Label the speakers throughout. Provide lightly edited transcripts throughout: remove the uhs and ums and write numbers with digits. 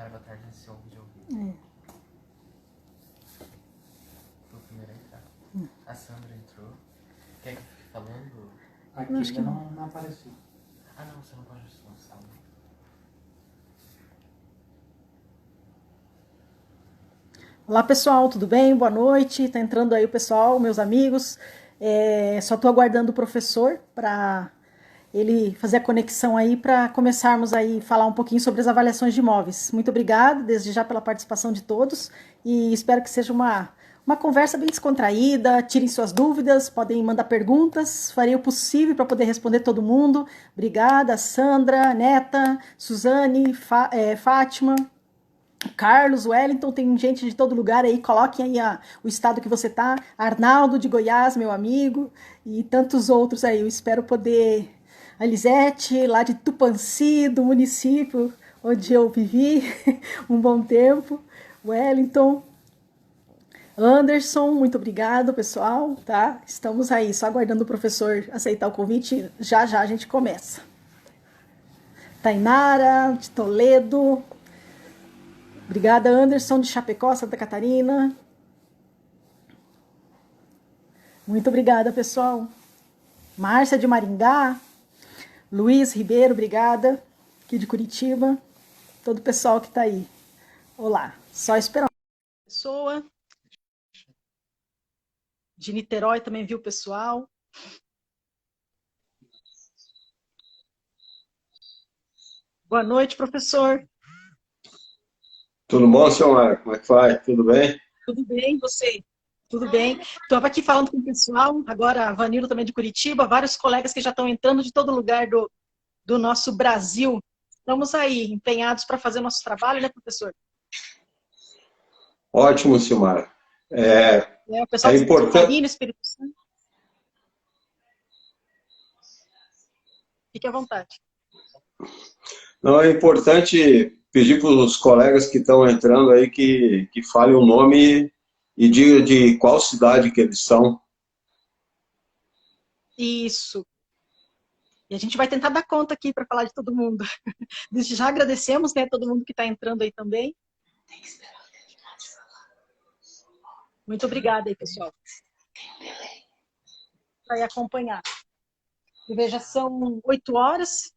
Speaker 1: Silmara, boa tarde, nesse vídeo eu ouvi. Tô primeiro a entrar. A Sandra entrou. Quer que eu fique falando?
Speaker 2: Aqui ainda não apareceu.
Speaker 1: Ah, não, você não pode lançar.
Speaker 3: Olá pessoal, tudo bem? Boa noite. Tá entrando aí o pessoal, meus amigos. Só estou aguardando o professor para ele fazer a conexão aí para começarmos aí a falar um pouquinho sobre as avaliações de imóveis. Muito obrigada desde já pela participação de todos e espero que seja uma conversa bem descontraída. Tirem suas dúvidas, podem mandar perguntas, farei o possível para poder responder todo mundo. Obrigada, Sandra, Neta, Suzane, Fátima, Carlos, Wellington, tem gente de todo lugar aí, coloquem aí o estado que você tá, Arnaldo de Goiás, meu amigo, e tantos outros aí, eu espero poder, a Lisete, lá de Tupanci, do município onde eu vivi um bom tempo, Wellington, Anderson, muito obrigado, pessoal, tá? Estamos aí, só aguardando o professor aceitar o convite, já já a gente começa. Tainara, de Toledo, obrigada, Anderson, de Chapecó, Santa Catarina. Muito obrigada, pessoal. Márcia, de Maringá. Luiz Ribeiro, obrigada. Aqui de Curitiba. Todo o pessoal que está aí. Olá. Só esperar uma pessoa. De Niterói também viu o pessoal. Boa noite, professor.
Speaker 4: Tudo bom, Silmara? Como é que vai? Tudo bem?
Speaker 3: Tudo bem, você? Tudo bem. Estava aqui falando com o pessoal, agora a Vanilo também de Curitiba, vários colegas que já estão entrando de todo lugar do nosso Brasil. Estamos aí, empenhados para fazer o nosso trabalho, né, professor?
Speaker 4: Ótimo, Silmara.
Speaker 3: O pessoal de Santa Catarina, Espírito Santo. Fique à vontade.
Speaker 4: Não, é importante pedir para os colegas que estão entrando aí que falem o nome e diga de qual cidade que eles são.
Speaker 3: Isso. E a gente vai tentar dar conta aqui para falar de todo mundo. Desde já agradecemos, né, todo mundo que está entrando aí também. Muito obrigada aí, pessoal. Vai acompanhar. E veja, são 8 horas.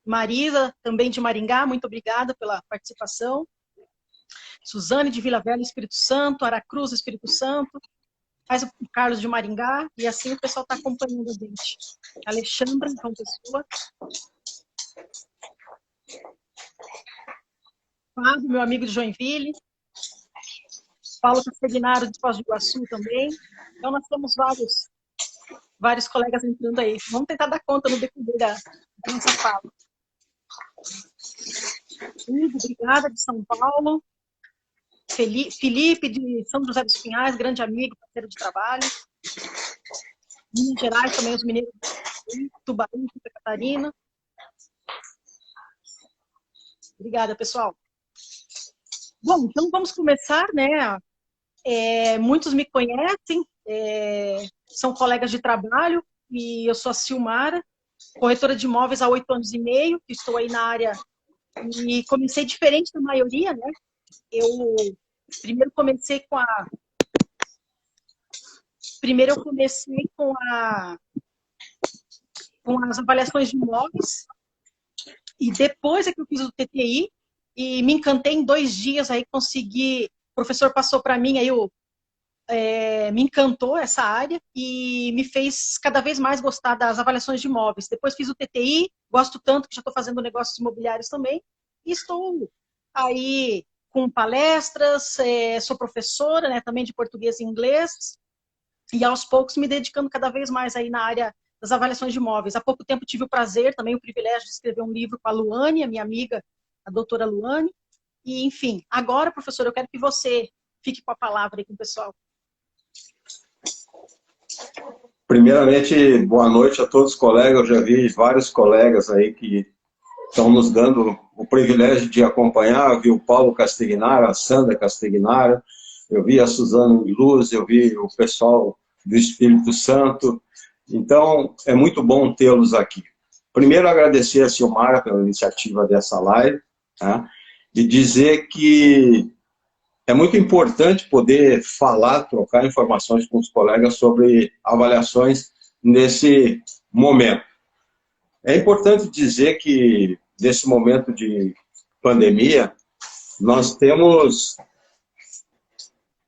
Speaker 3: Marisa, também de Maringá, muito obrigada pela participação. Suzane, de Vila Velha, Espírito Santo. Aracruz, Espírito Santo. Faz o Carlos de Maringá. E assim o pessoal está acompanhando a gente. Alexandra, João Pessoa. Fábio, meu amigo de Joinville. Paulo Castegnaro, de Foz do Iguaçu também. Então, nós temos vários colegas entrando aí. Vamos tentar dar conta no decorrer da nossa fala. Obrigada, de São Paulo. Felipe, de São José dos Pinhais, grande amigo, parceiro de trabalho. Minas Gerais, também os mineiros de Tubarão, Santa Catarina. Obrigada, pessoal. Bom, então vamos começar, né? Muitos me conhecem, são colegas de trabalho, e eu sou a Silmara, corretora de imóveis há 8 anos e meio, que estou aí na área, e comecei diferente da maioria, né? Eu primeiro comecei com as avaliações de imóveis, e depois é que eu fiz o TTI, e me encantei em 2 dias, aí consegui, o professor passou para mim, aí me encantou essa área e me fez cada vez mais gostar das avaliações de imóveis. Depois fiz o TTI, gosto tanto que já estou fazendo negócios imobiliários também, e estou aí com palestras, sou professora, né, também de português e inglês, e aos poucos me dedicando cada vez mais aí na área das avaliações de imóveis. Há pouco tempo tive o prazer, também o privilégio de escrever um livro com a Luane, a minha amiga, a doutora Luane, e enfim, agora, professor, eu quero que você fique com a palavra aí com o pessoal.
Speaker 4: Primeiramente, boa noite a todos os colegas. Eu já vi vários colegas aí que estão nos dando o privilégio de acompanhar. Eu vi o Paulo Castegnaro, a Sandra Castegnaro, eu vi a Suzane Luz, eu vi o pessoal do Espírito Santo. Então, é muito bom tê-los aqui. Primeiro, agradecer a Silmara pela iniciativa dessa live, tá? e dizer que é muito importante poder falar, trocar informações com os colegas sobre avaliações nesse momento. É importante dizer que, nesse momento de pandemia, nós temos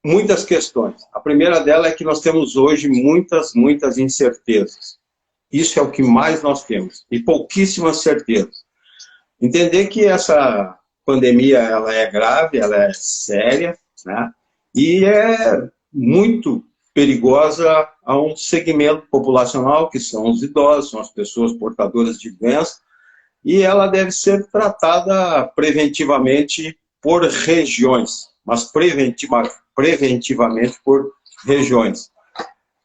Speaker 4: muitas questões. A primeira dela é que nós temos hoje muitas incertezas. Isso é o que mais nós temos, e pouquíssimas certezas. Entender que essa pandemia ela é grave, ela é séria, né? E é muito perigosa a um segmento populacional, que são os idosos, são as pessoas portadoras de doença, e ela deve ser tratada preventivamente por regiões, mas preventivamente por regiões.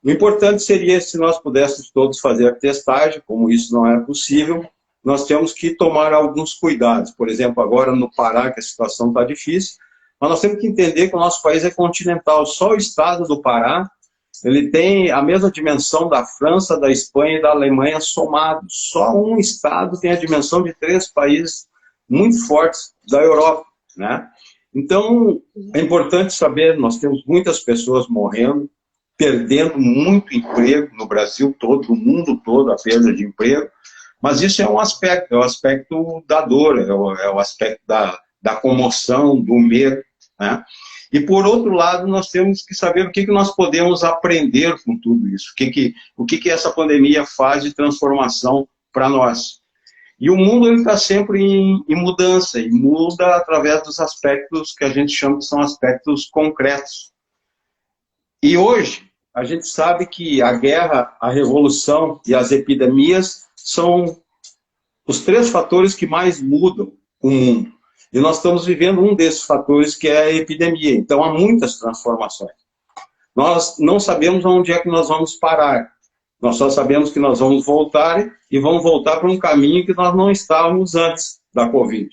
Speaker 4: O importante seria se nós pudéssemos todos fazer a testagem, como isso não é possível, nós temos que tomar alguns cuidados. Por exemplo, agora no Pará, que a situação está difícil, mas nós temos que entender que o nosso país é continental. Só o estado do Pará, ele tem a mesma dimensão da França, da Espanha e da Alemanha somados. Só um estado tem a dimensão de 3 países muito fortes da Europa, né? Então, é importante saber, nós temos muitas pessoas morrendo, perdendo muito emprego no Brasil todo, no mundo todo, a perda de emprego, mas isso é o aspecto da dor, é o aspecto da comoção, do medo, né? E, por outro lado, nós temos que saber o que nós podemos aprender com tudo isso, o que essa pandemia faz de transformação para nós. E o mundo está sempre em mudança, e muda através dos aspectos que a gente chama que são aspectos concretos. E hoje, a gente sabe que a guerra, a revolução e as epidemias são os 3 fatores que mais mudam o mundo. E nós estamos vivendo um desses fatores, que é a epidemia. Então, há muitas transformações. Nós não sabemos onde é que nós vamos parar. Nós só sabemos que nós vamos voltar e vamos voltar para um caminho que nós não estávamos antes da Covid.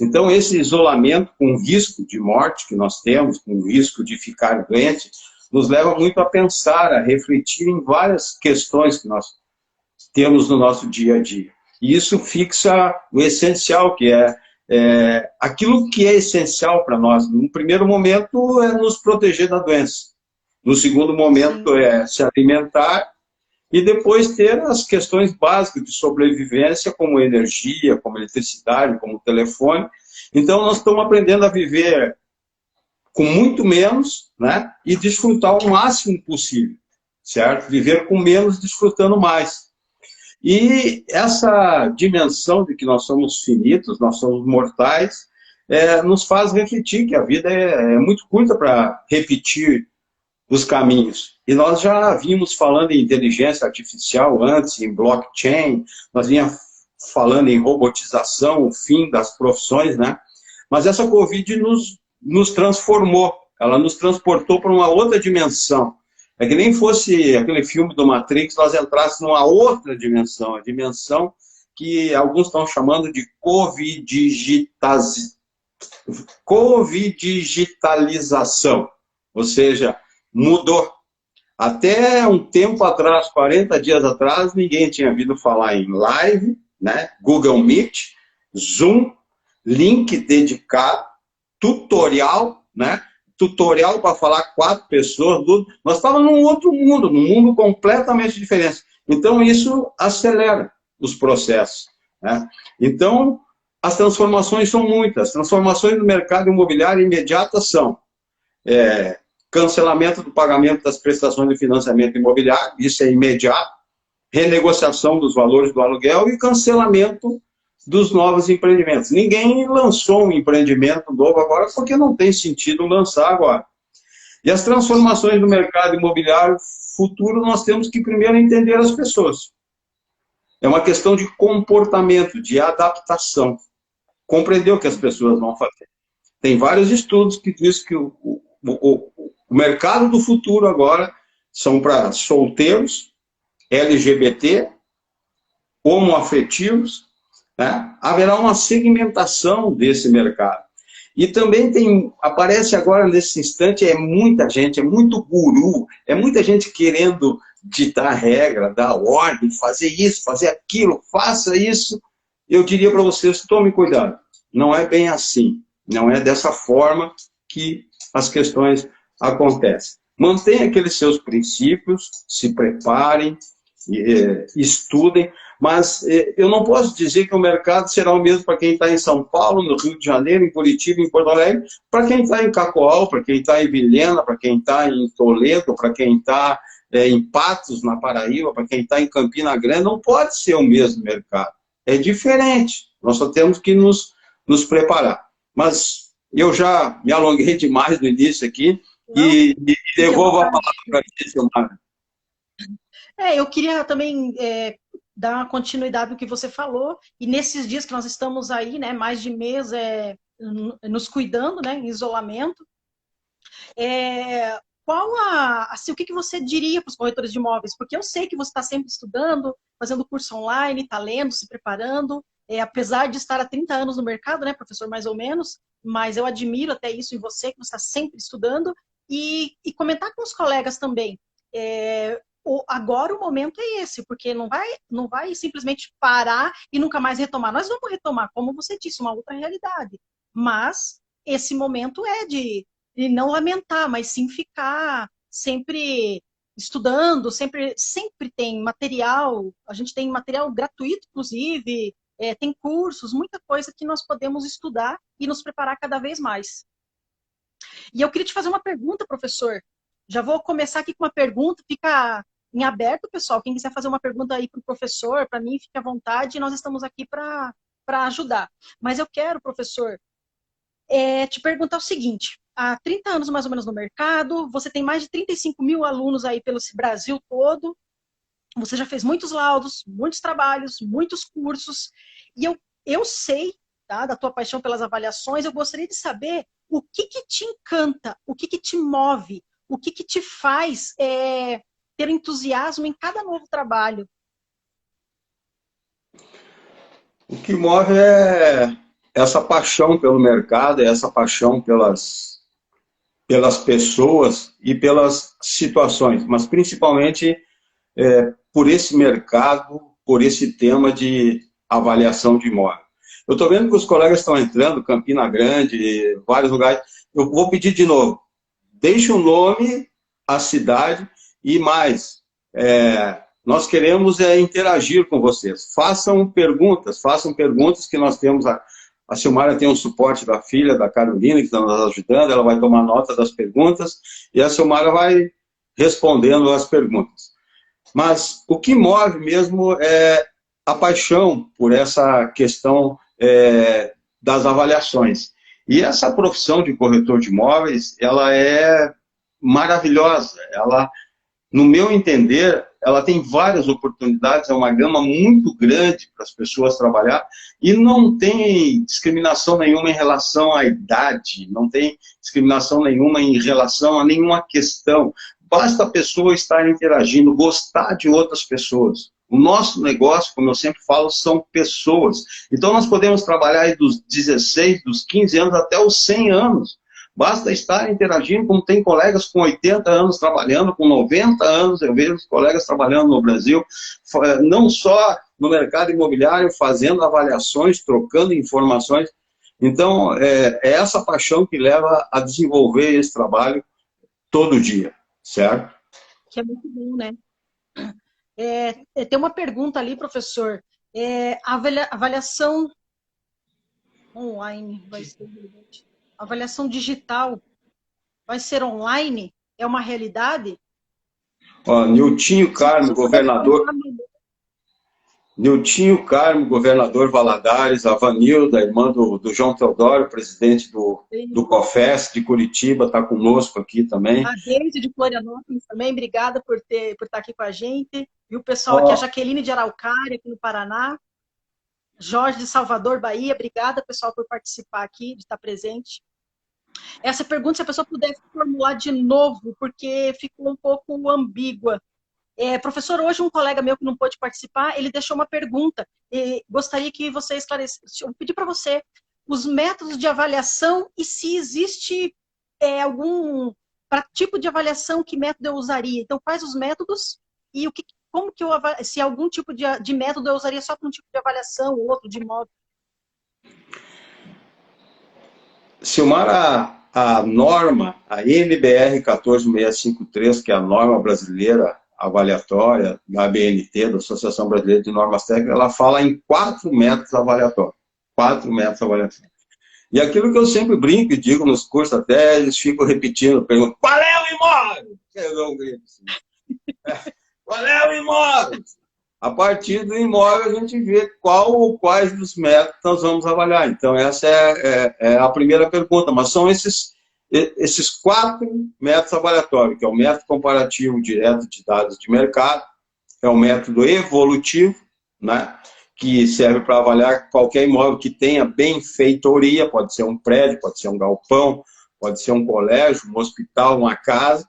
Speaker 4: Então, esse isolamento com risco de morte que nós temos, com risco de ficar doente, nos leva muito a pensar, a refletir em várias questões que nós temos no nosso dia a dia. E isso fixa o essencial, que é aquilo que é essencial para nós. No primeiro momento é nos proteger da doença. No segundo momento é se alimentar e depois ter as questões básicas de sobrevivência, como energia, como eletricidade, como telefone. Então nós estamos aprendendo a viver com muito menos, né? E desfrutar o máximo possível, certo? Viver com menos, desfrutando mais. E essa dimensão de que nós somos finitos, nós somos mortais, nos faz refletir que a vida é muito curta para repetir os caminhos. E nós já vimos falando em inteligência artificial antes, em blockchain, nós vínhamos falando em robotização, o fim das profissões, né? Mas essa Covid nos transformou, ela nos transportou para uma outra dimensão. É que nem fosse aquele filme do Matrix, nós entrássemos numa outra dimensão, a dimensão que alguns estão chamando de covidigitalização, ou seja, mudou. Até um tempo atrás, 40 dias atrás, ninguém tinha ouvido falar em live, né? Google Meet, Zoom, link dedicado, tutorial, né? Tutorial para falar 4 pessoas, nós estávamos num outro mundo, num mundo completamente diferente. Então, isso acelera os processos, né? Então, as transformações são muitas. As transformações no mercado imobiliário imediatas são cancelamento do pagamento das prestações de financiamento imobiliário, isso é imediato, renegociação dos valores do aluguel e cancelamento dos novos empreendimentos. Ninguém lançou um empreendimento novo agora porque não tem sentido lançar agora. E as transformações no mercado imobiliário futuro, nós temos que primeiro entender as pessoas. É uma questão de comportamento, de adaptação. Compreender o que as pessoas vão fazer. Tem vários estudos que dizem que o mercado do futuro agora são para solteiros, LGBT, homoafetivos, né? Haverá uma segmentação desse mercado. E também aparece agora, nesse instante, muita gente, é muito guru, é muita gente querendo ditar regra, dar ordem, fazer isso, fazer aquilo, faça isso. Eu diria para vocês, tome cuidado. Não é bem assim. Não é dessa forma que as questões acontecem. Mantenha aqueles seus princípios, se preparem, estudem, mas eu não posso dizer que o mercado será o mesmo para quem está em São Paulo, no Rio de Janeiro, em Curitiba, em Porto Alegre, para quem está em Cacoal, para quem está em Vilhena, para quem está em Toledo, para quem está em Patos, na Paraíba, para quem está em Campina Grande, não pode ser o mesmo mercado. É diferente. Nós só temos que nos preparar. Mas eu já me alonguei demais no início aqui e devolvo a palavra para a Silmara.
Speaker 3: Eu queria também dar uma continuidade no que você falou, e nesses dias que nós estamos aí, né, mais de mês nos cuidando, né, em isolamento, assim, o que você diria para os corretores de imóveis? Porque eu sei que você está sempre estudando, fazendo curso online, está lendo, se preparando, apesar de estar há 30 anos no mercado, né, professor, mais ou menos, mas eu admiro até isso em você, que você está sempre estudando, e comentar com os colegas também. Agora o momento é esse, porque não vai simplesmente parar e nunca mais retomar. Nós vamos retomar, como você disse, uma outra realidade. Mas esse momento é de não lamentar, mas sim ficar sempre estudando, sempre tem material, a gente tem material gratuito, inclusive, tem cursos, muita coisa que nós podemos estudar e nos preparar cada vez mais. E eu queria te fazer uma pergunta, professor. Já vou começar aqui com uma pergunta, fica em aberto, pessoal. Quem quiser fazer uma pergunta aí para o professor, para mim, fique à vontade, nós estamos aqui para ajudar. Mas eu quero, professor, te perguntar o seguinte: há 30 anos mais ou menos no mercado, você tem mais de 35 mil alunos aí pelo Brasil todo, você já fez muitos laudos, muitos trabalhos, muitos cursos, e eu sei, tá, da tua paixão pelas avaliações. Eu gostaria de saber o que te encanta, o que te move, o que te faz ter entusiasmo em cada novo trabalho.
Speaker 4: O que move é essa paixão pelo mercado, é essa paixão pelas pessoas e pelas situações, mas principalmente por esse mercado, por esse tema de avaliação de imóvel. Eu estou vendo que os colegas estão entrando, Campina Grande, vários lugares. Eu vou pedir de novo, deixe o nome, a cidade e mais. Nós queremos interagir com vocês. Façam perguntas que nós temos. A Silmara tem um suporte da filha, da Carolina, que está nos ajudando, ela vai tomar nota das perguntas e a Silmara vai respondendo as perguntas. Mas o que move mesmo é a paixão por essa questão das avaliações. E essa profissão de corretor de imóveis, ela é maravilhosa. Ela, no meu entender, ela tem várias oportunidades, é uma gama muito grande para as pessoas trabalhar e não tem discriminação nenhuma em relação à idade, não tem discriminação nenhuma em relação a nenhuma questão. Basta a pessoa estar interagindo, gostar de outras pessoas. O nosso negócio, como eu sempre falo, são pessoas. Então nós podemos trabalhar aí dos 16, dos 15 anos até os 100 anos. Basta estar interagindo, como tem colegas com 80 anos trabalhando, com 90 anos, eu vejo colegas trabalhando no Brasil, não só no mercado imobiliário, fazendo avaliações, trocando informações. Então, é essa paixão que leva a desenvolver esse trabalho todo dia, certo?
Speaker 3: Que é muito bom, né? Tem uma pergunta ali, professor. Avaliação online vai ser... Avaliação digital vai ser online? É uma realidade?
Speaker 4: Niltinho Carmo, governador. Niltinho Carmo, governador Valadares, a Vanilda, irmã do João Teodoro, presidente do COFES de Curitiba, está conosco aqui também.
Speaker 3: A Deise de Florianópolis também, obrigada por estar aqui com a gente. E o pessoal aqui, a Jaqueline de Araucária, aqui no Paraná. Jorge de Salvador, Bahia, obrigada, pessoal, por participar aqui, de estar presente. Essa pergunta, se a pessoa pudesse formular de novo, porque ficou um pouco ambígua. Professor, hoje um colega meu que não pôde participar, ele deixou uma pergunta. Gostaria que você esclarecesse. Eu pedi para você os métodos de avaliação e se existe algum tipo de avaliação, que método eu usaria. Então, quais os métodos e se algum tipo de método eu usaria só para um tipo de avaliação, outro de imóvel.
Speaker 4: Silmar, a norma, a NBR 14653, que é a norma brasileira avaliatória da ABNT, da Associação Brasileira de Normas Técnicas, ela fala em 4 métodos avaliatórios. 4 métodos avaliatórios. E aquilo que eu sempre brinco e digo nos cursos até, eles ficam repetindo, perguntam, qual é o imóvel? Eu dou um grito assim. Qual é o imóvel? A partir do imóvel, a gente vê qual ou quais dos métodos nós vamos avaliar. Então, essa é a primeira pergunta. Mas são esses 4 métodos avaliatórios, que é o método comparativo direto de dados de mercado, é o método evolutivo, né, que serve para avaliar qualquer imóvel que tenha benfeitoria, pode ser um prédio, pode ser um galpão, pode ser um colégio, um hospital, uma casa.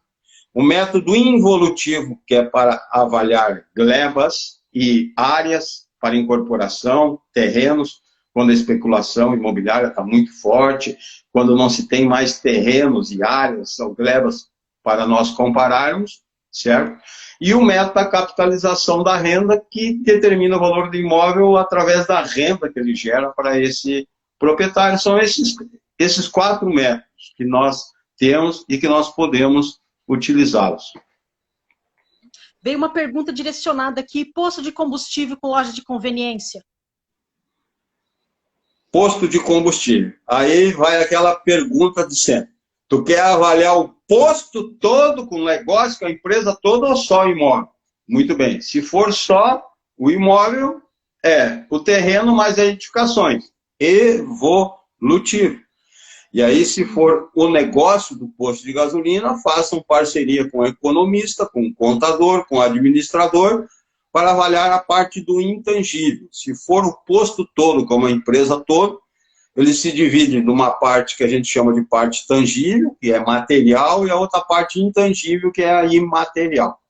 Speaker 4: O método involutivo, que é para avaliar glebas e áreas para incorporação, terrenos, quando a especulação imobiliária está muito forte, quando não se tem mais terrenos e áreas ou glebas para nós compararmos, certo? E o método da capitalização da renda, que determina o valor do imóvel através da renda que ele gera para esse proprietário. São esses 4 métodos que nós temos e que nós podemos utilizá-los.
Speaker 3: Veio uma pergunta direcionada aqui, posto de combustível com loja de conveniência.
Speaker 4: Posto de combustível. Aí vai aquela pergunta de sempre. Tu quer avaliar o posto todo, com o negócio, com a empresa toda, ou só o imóvel? Muito bem. Se for só o imóvel, o terreno mais as edificações. Evolutivo. E aí, se for o negócio do posto de gasolina, façam parceria com o economista, com o contador, com o administrador, para avaliar a parte do intangível. Se for o posto todo, como a empresa toda, ele se divide numa parte que a gente chama de parte tangível, que é material, e a outra parte intangível, que é a imaterial.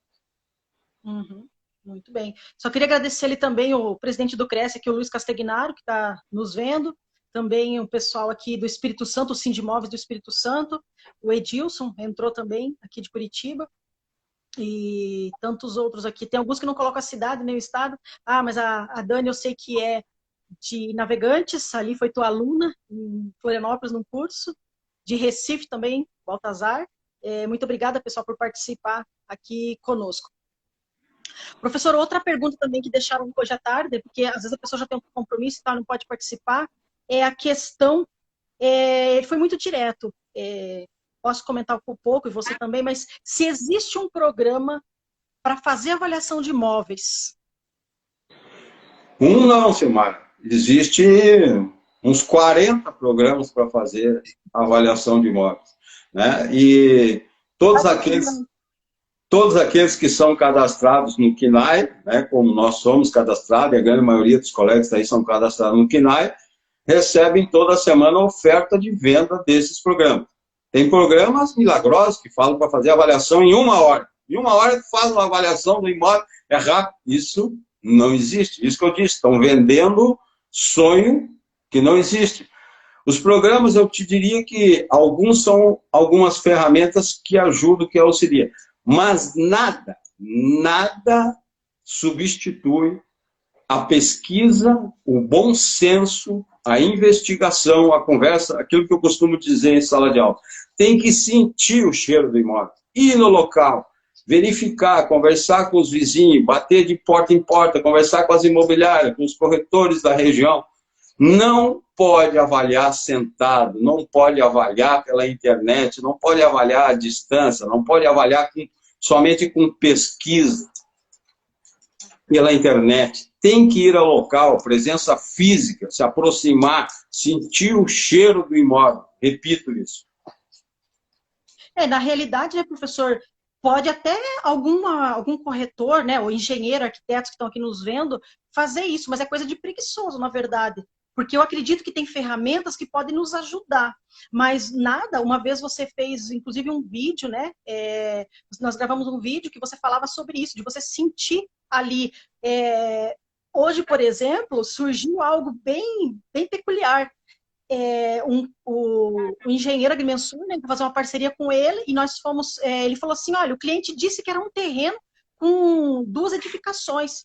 Speaker 3: Uhum, muito bem. Só queria agradecer ali também o presidente do Cresce, aqui, o Luiz Castegnaro, que está nos vendo. Também o pessoal aqui do Espírito Santo, o Sindimóveis do Espírito Santo. O Edilson entrou também, aqui de Curitiba. E tantos outros aqui. Tem alguns que não colocam a cidade nem o estado. Ah, mas a Dani eu sei que é de Navegantes, ali foi tua aluna, em Florianópolis, num curso. De Recife também, Baltazar. Muito obrigada, pessoal, por participar aqui conosco. Professor, outra pergunta também que deixaram hoje à tarde, porque às vezes a pessoa já tem um compromisso e tal, não pode participar, é a questão, ele foi muito direto, posso comentar um pouco, e você também, mas se existe um programa para fazer avaliação de imóveis?
Speaker 4: Não, Silmar. Existe uns 40 programas para fazer avaliação de imóveis, né? E todos aqueles que são cadastrados no KNAI, né, como nós somos cadastrados, a grande maioria dos colegas aí são cadastrados no KNAI, recebem toda semana oferta de venda desses programas. Tem programas milagrosos que falam para fazer avaliação em 1 hora. Em 1 hora tu faz uma avaliação do imóvel, é rápido. Isso não existe. Isso que eu disse, estão vendendo sonho que não existe. Os programas, eu te diria que alguns são algumas ferramentas que ajudam, que auxiliam. Mas nada substitui a pesquisa, o bom senso, a investigação, a conversa, aquilo que eu costumo dizer em sala de aula. Tem que sentir o cheiro do imóvel, ir no local, verificar, conversar com os vizinhos, bater de porta em porta, conversar com as imobiliárias, com os corretores da região. Não pode avaliar sentado, não pode avaliar pela internet, não pode avaliar à distância, não pode avaliar somente com pesquisa pela internet. Tem que ir ao local, presença física, se aproximar, sentir o cheiro do imóvel. Repito isso.
Speaker 3: Na realidade, né, professor, pode até algum corretor, né, ou engenheiro, arquitetos que estão aqui nos vendo, fazer isso, mas é coisa de preguiçoso, na verdade. Porque eu acredito que tem ferramentas que podem nos ajudar. Mas nada, uma vez você fez, inclusive, um vídeo, né? Nós gravamos um vídeo que você falava sobre isso, de você sentir ali. Hoje, por exemplo, surgiu algo bem peculiar. O engenheiro Agrimensur, né, fazer uma parceria com ele, e nós fomos. Ele falou assim: olha, o cliente disse que era um terreno com 2 edificações.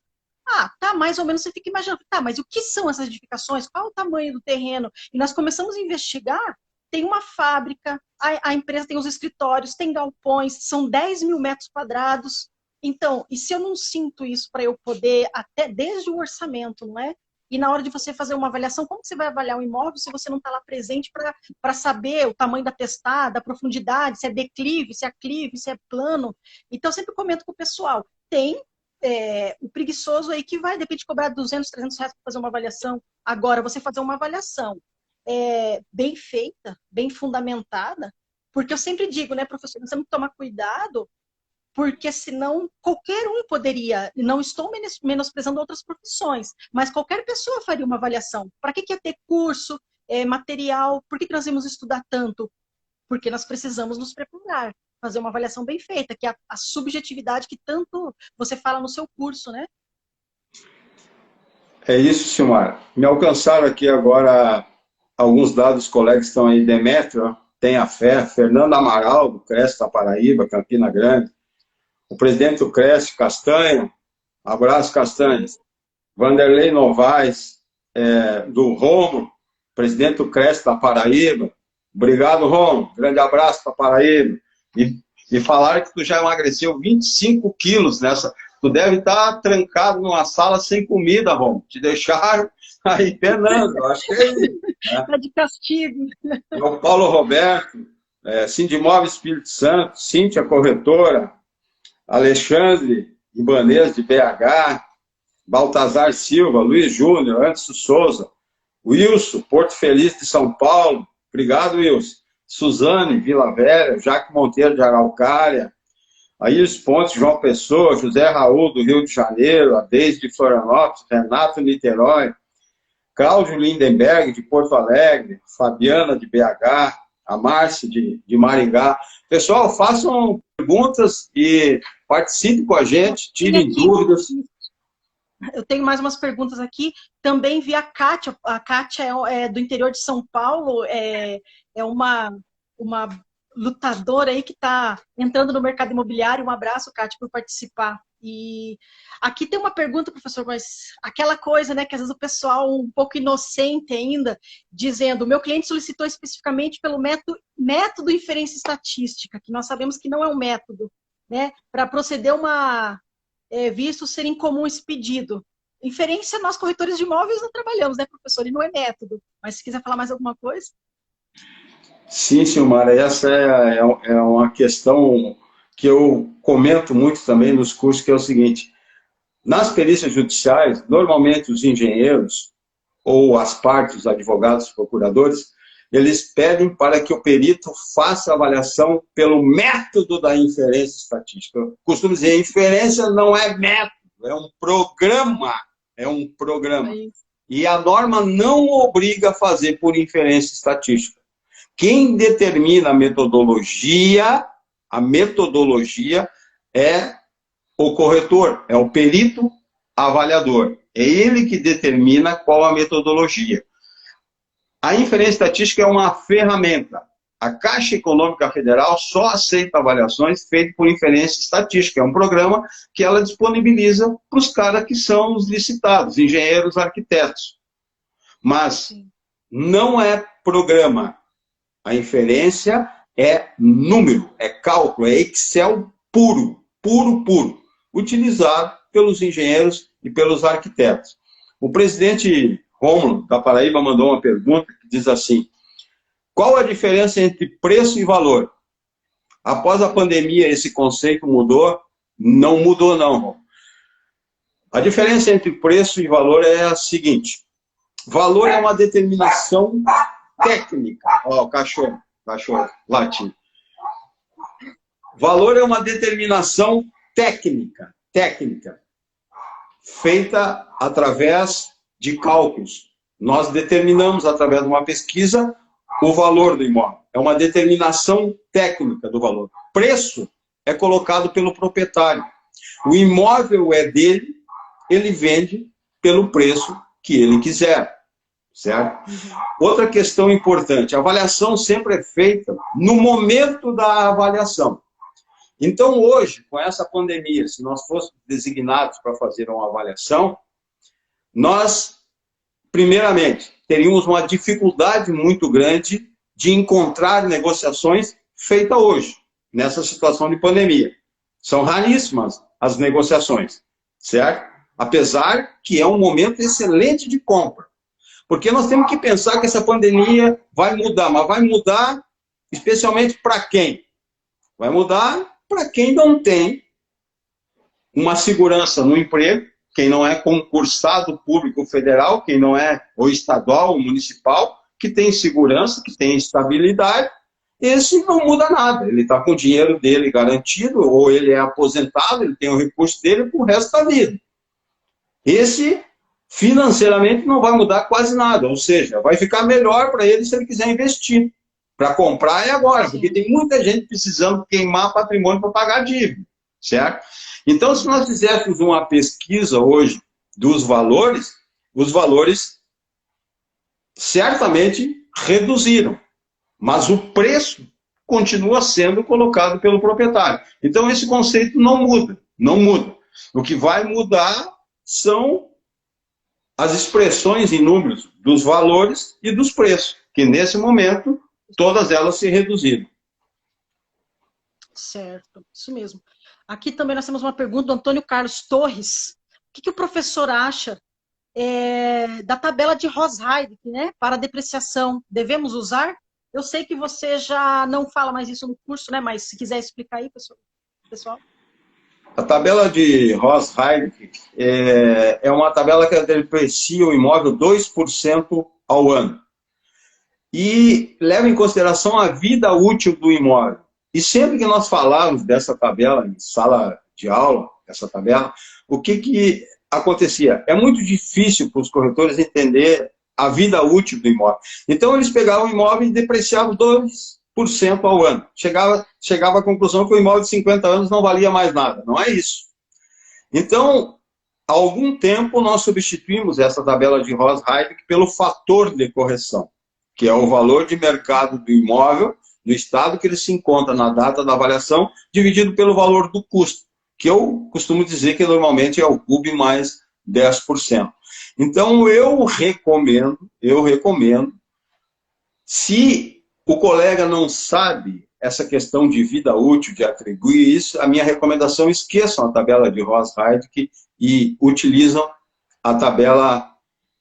Speaker 3: Ah, tá, mais ou menos você fica imaginando, tá, mas o que são essas edificações? Qual o tamanho do terreno? E nós começamos a investigar, tem uma fábrica, a empresa tem os escritórios, tem galpões, são 10 mil metros quadrados. Então, e se eu não sinto isso para eu poder, até desde o orçamento, não é? E na hora de você fazer uma avaliação, como que você vai avaliar o imóvel se você não está lá presente para saber o tamanho da testada, a profundidade, se é declive, se é aclive, se é plano? Então, eu sempre comento com o pessoal, tem o preguiçoso aí que vai, de repente, cobrar 200, 300 reais para fazer uma avaliação. Agora, você fazer uma avaliação bem feita, bem fundamentada, porque eu sempre digo, né, professor, nós temos que tomar cuidado, porque senão qualquer um poderia, não estou menosprezando outras profissões, mas qualquer pessoa faria uma avaliação. Para que ia ter curso, material? Por que nós vamos estudar tanto? Porque nós precisamos nos preparar, fazer uma avaliação bem feita, que é a subjetividade que tanto você fala no seu curso, né?
Speaker 4: É isso, Silmar. Me alcançaram aqui agora alguns dados, os colegas que estão aí, Demétrio, Tenha Fé, Fernando Amaral, do CRES da Paraíba, Campina Grande, o presidente do CRES, Castanho, abraço, Castanho, Vanderlei Novaes, do Romo, presidente do CRES da Paraíba, obrigado, Romo, grande abraço para Paraíba, e falaram que tu já emagreceu 25 quilos nessa, tu deve estar trancado numa sala sem comida, Romo, te deixaram aí penando, acho que é isso.
Speaker 3: Tá de castigo.
Speaker 4: É o Paulo Roberto, Sindimóvel Espírito Santo, Cíntia Corretora, Alexandre Ibanez de BH, Baltazar Silva, Luiz Júnior, Anderson Souza, Wilson, Porto Feliz de São Paulo, obrigado, Wilson, Suzane, Vila Velha, Jaque Monteiro de Araucária, Aíris Pontes, João Pessoa, José Raul do Rio de Janeiro, a Deise de Florianópolis, Renato Niterói, Cláudio Lindenberg de Porto Alegre, Fabiana de BH, a Márcia de Maringá. Pessoal, façam perguntas e participem com a gente, tirem dúvidas.
Speaker 3: Eu tenho mais umas perguntas aqui. Também vi a Kátia. A Kátia é do interior de São Paulo, é uma lutadora aí que está entrando no mercado imobiliário. Um abraço, Kátia, por participar. E aqui tem uma pergunta, professor, mas aquela coisa, né, que às vezes o pessoal um pouco inocente ainda, dizendo, o meu cliente solicitou especificamente pelo método inferência estatística, que nós sabemos que não é um método, né, para proceder visto ser incomum esse pedido. Inferência, nós corretores de imóveis não trabalhamos, né, professor, e não é método. Mas se quiser falar mais alguma coisa.
Speaker 4: Sim, Silmara, essa é uma questão que eu comento muito também nos cursos, que é o seguinte, nas perícias judiciais, normalmente os engenheiros, ou as partes, os advogados, os procuradores, eles pedem para que o perito faça a avaliação pelo método da inferência estatística. Eu costumo dizer, inferência não é método, é um programa. É um programa. E a norma não obriga a fazer por inferência estatística. Quem determina a metodologia é o corretor, é o perito avaliador. É ele que determina qual a metodologia. A inferência estatística é uma ferramenta. A Caixa Econômica Federal só aceita avaliações feitas por inferência estatística. É um programa que ela disponibiliza para os caras que são os licitados, engenheiros, arquitetos. Mas não é programa. A inferência é número, é cálculo, é Excel puro, utilizado pelos engenheiros e pelos arquitetos. O presidente Rômulo, da Paraíba, mandou uma pergunta que diz assim, qual a diferença entre preço e valor? Após a pandemia, esse conceito mudou? Não mudou, não, Rômulo. A diferença entre preço e valor é a seguinte, valor é uma determinação técnica. Ó, o cachorro latindo. Valor é uma determinação técnica, feita através de cálculos. Nós determinamos, através de uma pesquisa, o valor do imóvel. É uma determinação técnica do valor. Preço é colocado pelo proprietário. O imóvel é dele, ele vende pelo preço que ele quiser. Certo? Outra questão importante, a avaliação sempre é feita no momento da avaliação. Então, hoje, com essa pandemia, se nós fôssemos designados para fazer uma avaliação, nós, primeiramente, teríamos uma dificuldade muito grande de encontrar negociações feitas hoje, nessa situação de pandemia. São raríssimas as negociações, certo? Apesar que é um momento excelente de compra. Porque nós temos que pensar que essa pandemia vai mudar, mas vai mudar especialmente para quem? Vai mudar para quem não tem uma segurança no emprego, quem não é concursado público federal, quem não é ou estadual ou municipal, que tem segurança, que tem estabilidade, esse não muda nada. Ele está com o dinheiro dele garantido, ou ele é aposentado, ele tem o recurso dele para o resto da vida. Esse, financeiramente, não vai mudar quase nada, ou seja, vai ficar melhor para ele se ele quiser investir. Para comprar é agora, porque tem muita gente precisando queimar patrimônio para pagar dívida, certo? Então, se nós fizéssemos uma pesquisa hoje dos valores, os valores certamente reduziram, mas o preço continua sendo colocado pelo proprietário. Então, esse conceito não muda, não muda. O que vai mudar são as expressões em números dos valores e dos preços, que nesse momento todas elas se reduziram.
Speaker 3: Certo, isso mesmo. Aqui também nós temos uma pergunta do Antônio Carlos Torres. O que o professor acha da tabela de Ross-Heidick, né, para depreciação? Devemos usar? Eu sei que você já não fala mais isso no curso, né, mas se quiser explicar aí, pessoal.
Speaker 4: A tabela de Ross-Heidick é uma tabela que deprecia o imóvel 2% ao ano. E leva em consideração a vida útil do imóvel. E sempre que nós falávamos dessa tabela em sala de aula, essa tabela, o que acontecia? É muito difícil para os corretores entender a vida útil do imóvel. Então eles pegavam o imóvel e depreciavam 2% ao ano. Chegava à conclusão que o imóvel de 50 anos não valia mais nada. Não é isso. Então, há algum tempo nós substituímos essa tabela de Ross-Heidick pelo fator de correção, que é o valor de mercado do imóvel no estado que ele se encontra na data da avaliação, dividido pelo valor do custo, que eu costumo dizer que normalmente é o CUB mais 10%. Então, eu recomendo, se o colega não sabe essa questão de vida útil, de atribuir isso, a minha recomendação, esqueçam a tabela de Ross-Heidick e utilizam a tabela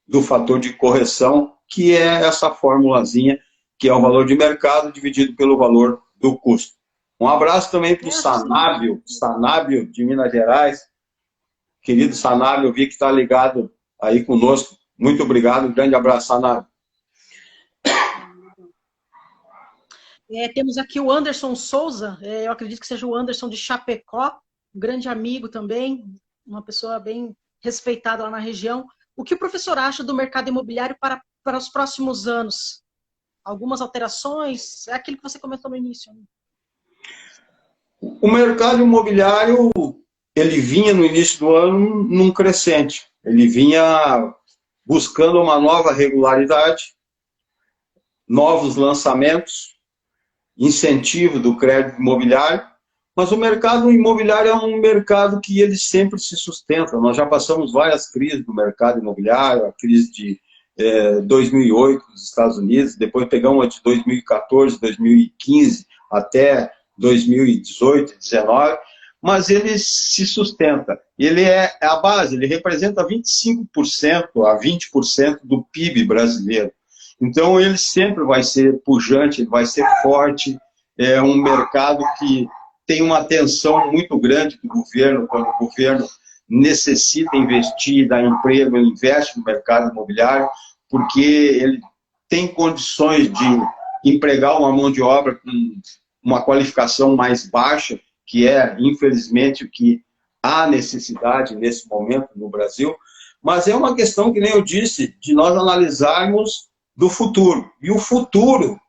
Speaker 4: do fator de correção, que é essa formulazinha, que é o valor de mercado dividido pelo valor do custo. Um abraço também para o Sanábio de Minas Gerais. Querido Sanábio, eu vi que está ligado aí conosco. Muito obrigado, um grande abraço, Sanábio.
Speaker 3: Temos aqui o Anderson Souza, eu acredito que seja o Anderson de Chapecó, um grande amigo também, uma pessoa bem respeitada lá na região. O que o professor acha do mercado imobiliário para os próximos anos? Algumas alterações? É aquilo que você comentou no início. Né?
Speaker 4: O mercado imobiliário, ele vinha no início do ano num crescente. Ele vinha buscando uma nova regularidade, novos lançamentos, incentivo do crédito imobiliário, mas o mercado imobiliário é um mercado que ele sempre se sustenta. Nós já passamos várias crises no mercado imobiliário, a crise de 2008 nos Estados Unidos, depois pegamos a de 2014, 2015 até 2018, 2019, mas ele se sustenta. Ele é a base, ele representa 25% a 20% do PIB brasileiro. Então ele sempre vai ser pujante, ele vai ser forte, é um mercado que tem uma atenção muito grande do governo, quando o governo necessita investir, dar emprego, ele investe no mercado imobiliário, porque ele tem condições de empregar uma mão de obra com uma qualificação mais baixa, que é, infelizmente, o que há necessidade nesse momento no Brasil, mas é uma questão, que nem eu disse, de nós analisarmos do futuro. E o futuro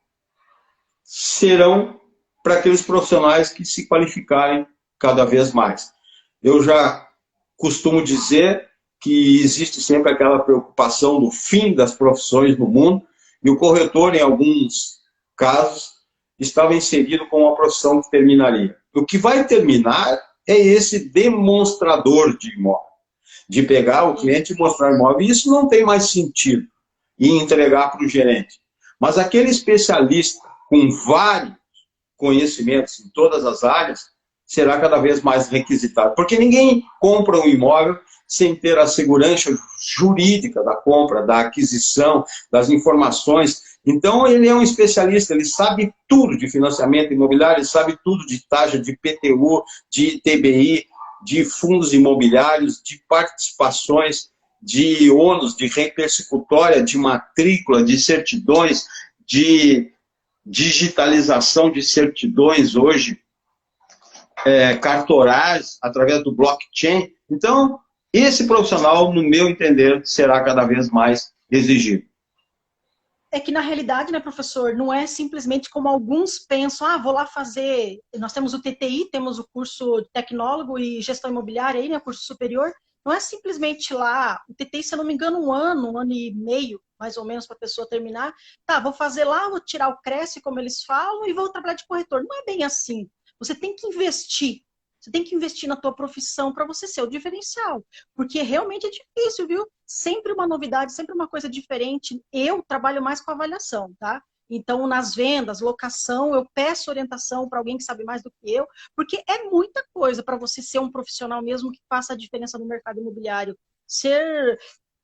Speaker 4: serão para aqueles profissionais que se qualificarem cada vez mais. Eu já costumo dizer que existe sempre aquela preocupação do fim das profissões no mundo, e o corretor, em alguns casos, estava inserido com uma profissão que terminaria. O que vai terminar é esse demonstrador de imóvel, de pegar o cliente e mostrar o imóvel. E isso não tem mais sentido, e entregar para o gerente. Mas aquele especialista com vários conhecimentos em todas as áreas será cada vez mais requisitado. Porque ninguém compra um imóvel sem ter a segurança jurídica da compra, da aquisição, das informações. Então, ele é um especialista, ele sabe tudo de financiamento imobiliário, ele sabe tudo de taxa de PTU, de TBI, de fundos imobiliários, de participações, de ônus, de repersecutória, de matrícula, de certidões, de digitalização de certidões hoje, cartorais, através do blockchain. Então, esse profissional, no meu entender, será cada vez mais exigido.
Speaker 3: É que, na realidade, né, professor, não é simplesmente como alguns pensam, vou lá fazer... Nós temos o TTI, temos o curso de tecnólogo e gestão imobiliária, aí, né, curso superior. Não é simplesmente lá, o TTI, se eu não me engano, um ano e meio, mais ou menos, para a pessoa terminar. Tá, vou fazer lá, vou tirar o Cresce, como eles falam, e vou trabalhar de corretor. Não é bem assim. Você tem que investir. Você tem que investir na tua profissão para você ser o diferencial. Porque realmente é difícil, viu? Sempre uma novidade, sempre uma coisa diferente. Eu trabalho mais com avaliação, tá? Então, nas vendas, locação, eu peço orientação para alguém que sabe mais do que eu, porque é muita coisa para você ser um profissional mesmo que faça a diferença no mercado imobiliário.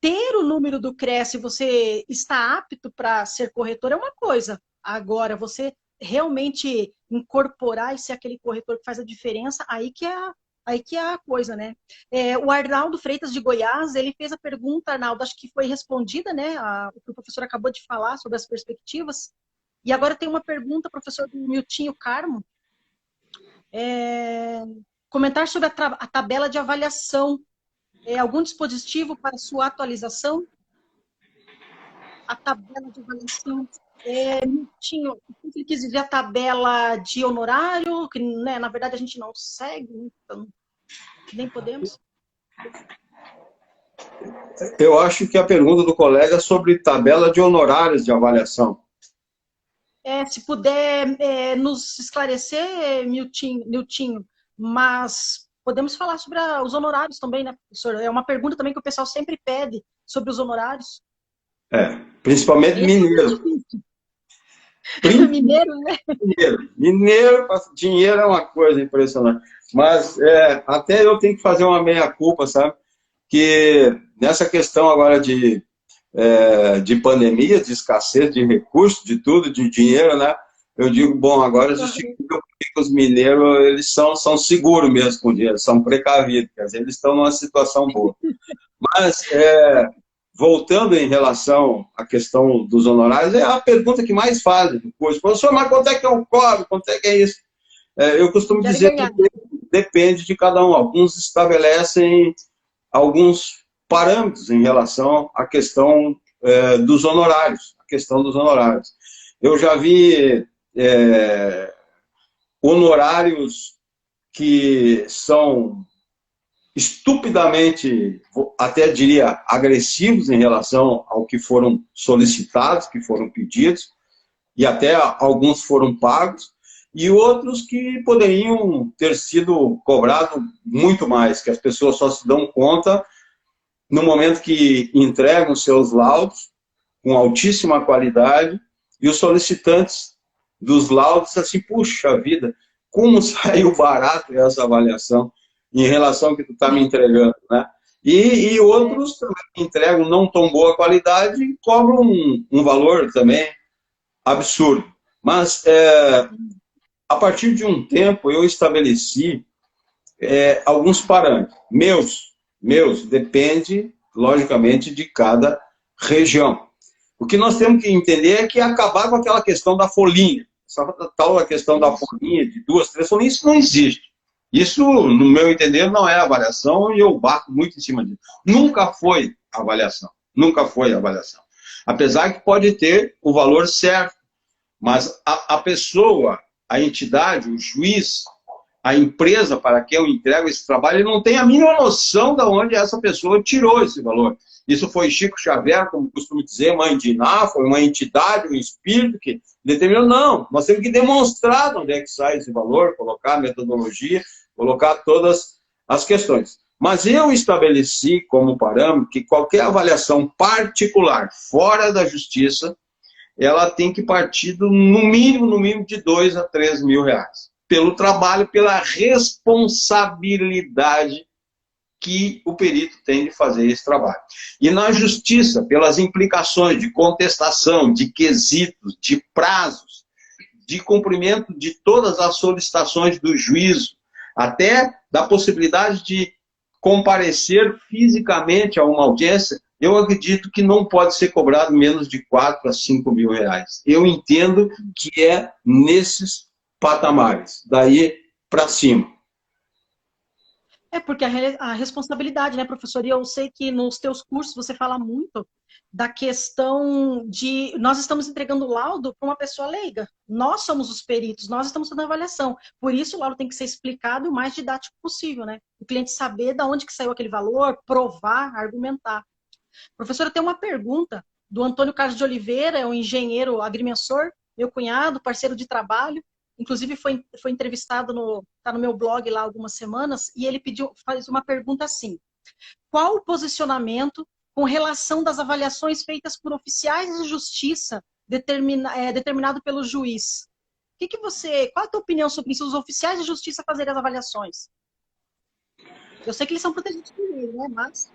Speaker 3: Ter o número do Cresce, você está apto para ser corretor é uma coisa. Agora, você realmente incorporar e ser aquele corretor que faz a diferença, aí que é a coisa, né? O Arnaldo Freitas de Goiás, ele fez a pergunta, Arnaldo, acho que foi respondida, né? O que o professor acabou de falar sobre as perspectivas. E agora tem uma pergunta, professor do Miltinho Carmo. Comentar sobre a tabela de avaliação. Algum dispositivo para sua atualização? A tabela de avaliação. Miltinho, ele quis dizer a tabela de honorário, que, né, na verdade a gente não segue, então nem podemos.
Speaker 4: Eu acho que a pergunta do colega é sobre tabela de honorários de avaliação.
Speaker 3: Se puder nos esclarecer, Miltinho, mas podemos falar sobre os honorários também, né, professor? É uma pergunta também que o pessoal sempre pede sobre os honorários.
Speaker 4: Principalmente mineiro.
Speaker 3: Mineiro, né?
Speaker 4: Mineiro, dinheiro é uma coisa impressionante. Mas até eu tenho que fazer uma meia-culpa, sabe? Que nessa questão agora de pandemia, de escassez de recursos, de tudo, de dinheiro, né? Eu digo, bom, agora justifica que os mineiros, eles são seguros mesmo com o dinheiro, são precavidos, quer dizer, eles estão numa situação boa. Mas, voltando em relação à questão dos honorários, é a pergunta que mais fazem depois. Professor, mas quanto é que eu cobro? Quanto é que é isso? Eu costumo dizer que depende de cada um. Alguns estabelecem alguns parâmetros em relação à questão dos honorários. A questão dos honorários. Eu já vi honorários que são estupidamente, até diria, agressivos em relação ao que foram solicitados, que foram pedidos, e até alguns foram pagos, e outros que poderiam ter sido cobrados muito mais, que as pessoas só se dão conta no momento que entregam seus laudos com altíssima qualidade, e os solicitantes dos laudos assim, puxa vida, como saiu barato essa avaliação em relação ao que tu está me entregando, né? E outros também entregam não tão boa qualidade e cobram um valor também absurdo. Mas, a partir de um tempo, eu estabeleci alguns parâmetros. Meus, depende, logicamente, de cada região. O que nós temos que entender é que acabar com aquela questão da folhinha. Essa tal questão da folhinha, de 2, 3 folhinhas, isso não existe. Isso, no meu entender, não é avaliação e eu bato muito em cima disso. Nunca foi avaliação. Nunca foi avaliação. Apesar que pode ter o valor certo, mas a pessoa, a entidade, o juiz, a empresa para quem eu entrego esse trabalho, ele não tem a mínima noção de onde essa pessoa tirou esse valor. Isso foi Chico Xavier, como costumo dizer, mãe de Iná, foi uma entidade, um espírito que determinou. Não, nós temos que demonstrar de onde é que sai esse valor, colocar a metodologia, colocar todas as questões. Mas eu estabeleci como parâmetro que qualquer avaliação particular fora da justiça, ela tem que partir no mínimo de 2 a 3 mil reais. Pelo trabalho, pela responsabilidade que o perito tem de fazer esse trabalho. E na justiça, pelas implicações de contestação, de quesitos, de prazos, de cumprimento de todas as solicitações do juízo, até da possibilidade de comparecer fisicamente a uma audiência, eu acredito que não pode ser cobrado menos de 4 a 5 mil reais. Eu entendo que é nesses patamares, daí para cima.
Speaker 3: É porque a responsabilidade, né, professor? E eu sei que nos teus cursos você fala muito da questão de nós estamos entregando laudo para uma pessoa leiga. Nós somos os peritos, nós estamos fazendo a avaliação. Por isso o laudo tem que ser explicado o mais didático possível, né? O cliente saber de onde que saiu aquele valor, provar, argumentar. Professora, tem uma pergunta do Antônio Carlos de Oliveira, é um engenheiro agrimensor, meu cunhado, parceiro de trabalho. Inclusive foi entrevistado, tá no meu blog lá há algumas semanas, e ele faz uma pergunta assim: qual o posicionamento com relação das avaliações feitas por oficiais de justiça determinado pelo juiz? Qual é a tua opinião sobre isso, os oficiais de justiça fazerem as avaliações? Eu sei que eles são protegidos por lei, né? Mas...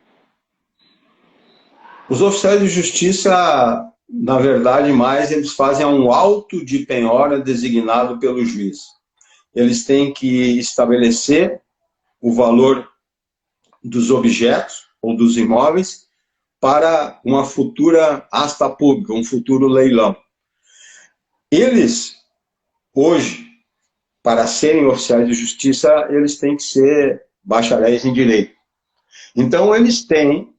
Speaker 4: Os oficiais de justiça, na verdade, eles fazem um auto de penhora designado pelo juiz. Eles têm que estabelecer o valor dos objetos ou dos imóveis para uma futura asta pública, um futuro leilão. Eles, hoje, para serem oficiais de justiça, eles têm que ser bacharéis em direito. Então, eles têm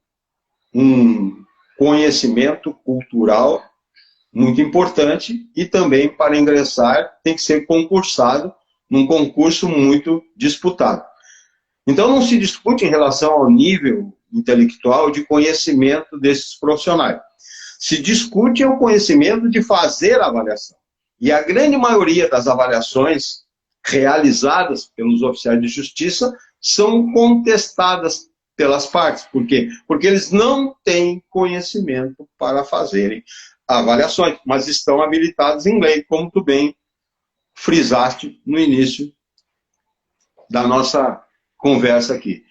Speaker 4: um conhecimento cultural muito importante e também, para ingressar, tem que ser concursado num concurso muito disputado. Então, não se discute em relação ao nível intelectual de conhecimento desses profissionais. Se discute o conhecimento de fazer a avaliação. E a grande maioria das avaliações realizadas pelos oficiais de justiça são contestadas pelas partes. Por quê? Porque eles não têm conhecimento para fazerem avaliações, mas estão habilitados em lei, como tu bem frisaste no início da nossa conversa aqui.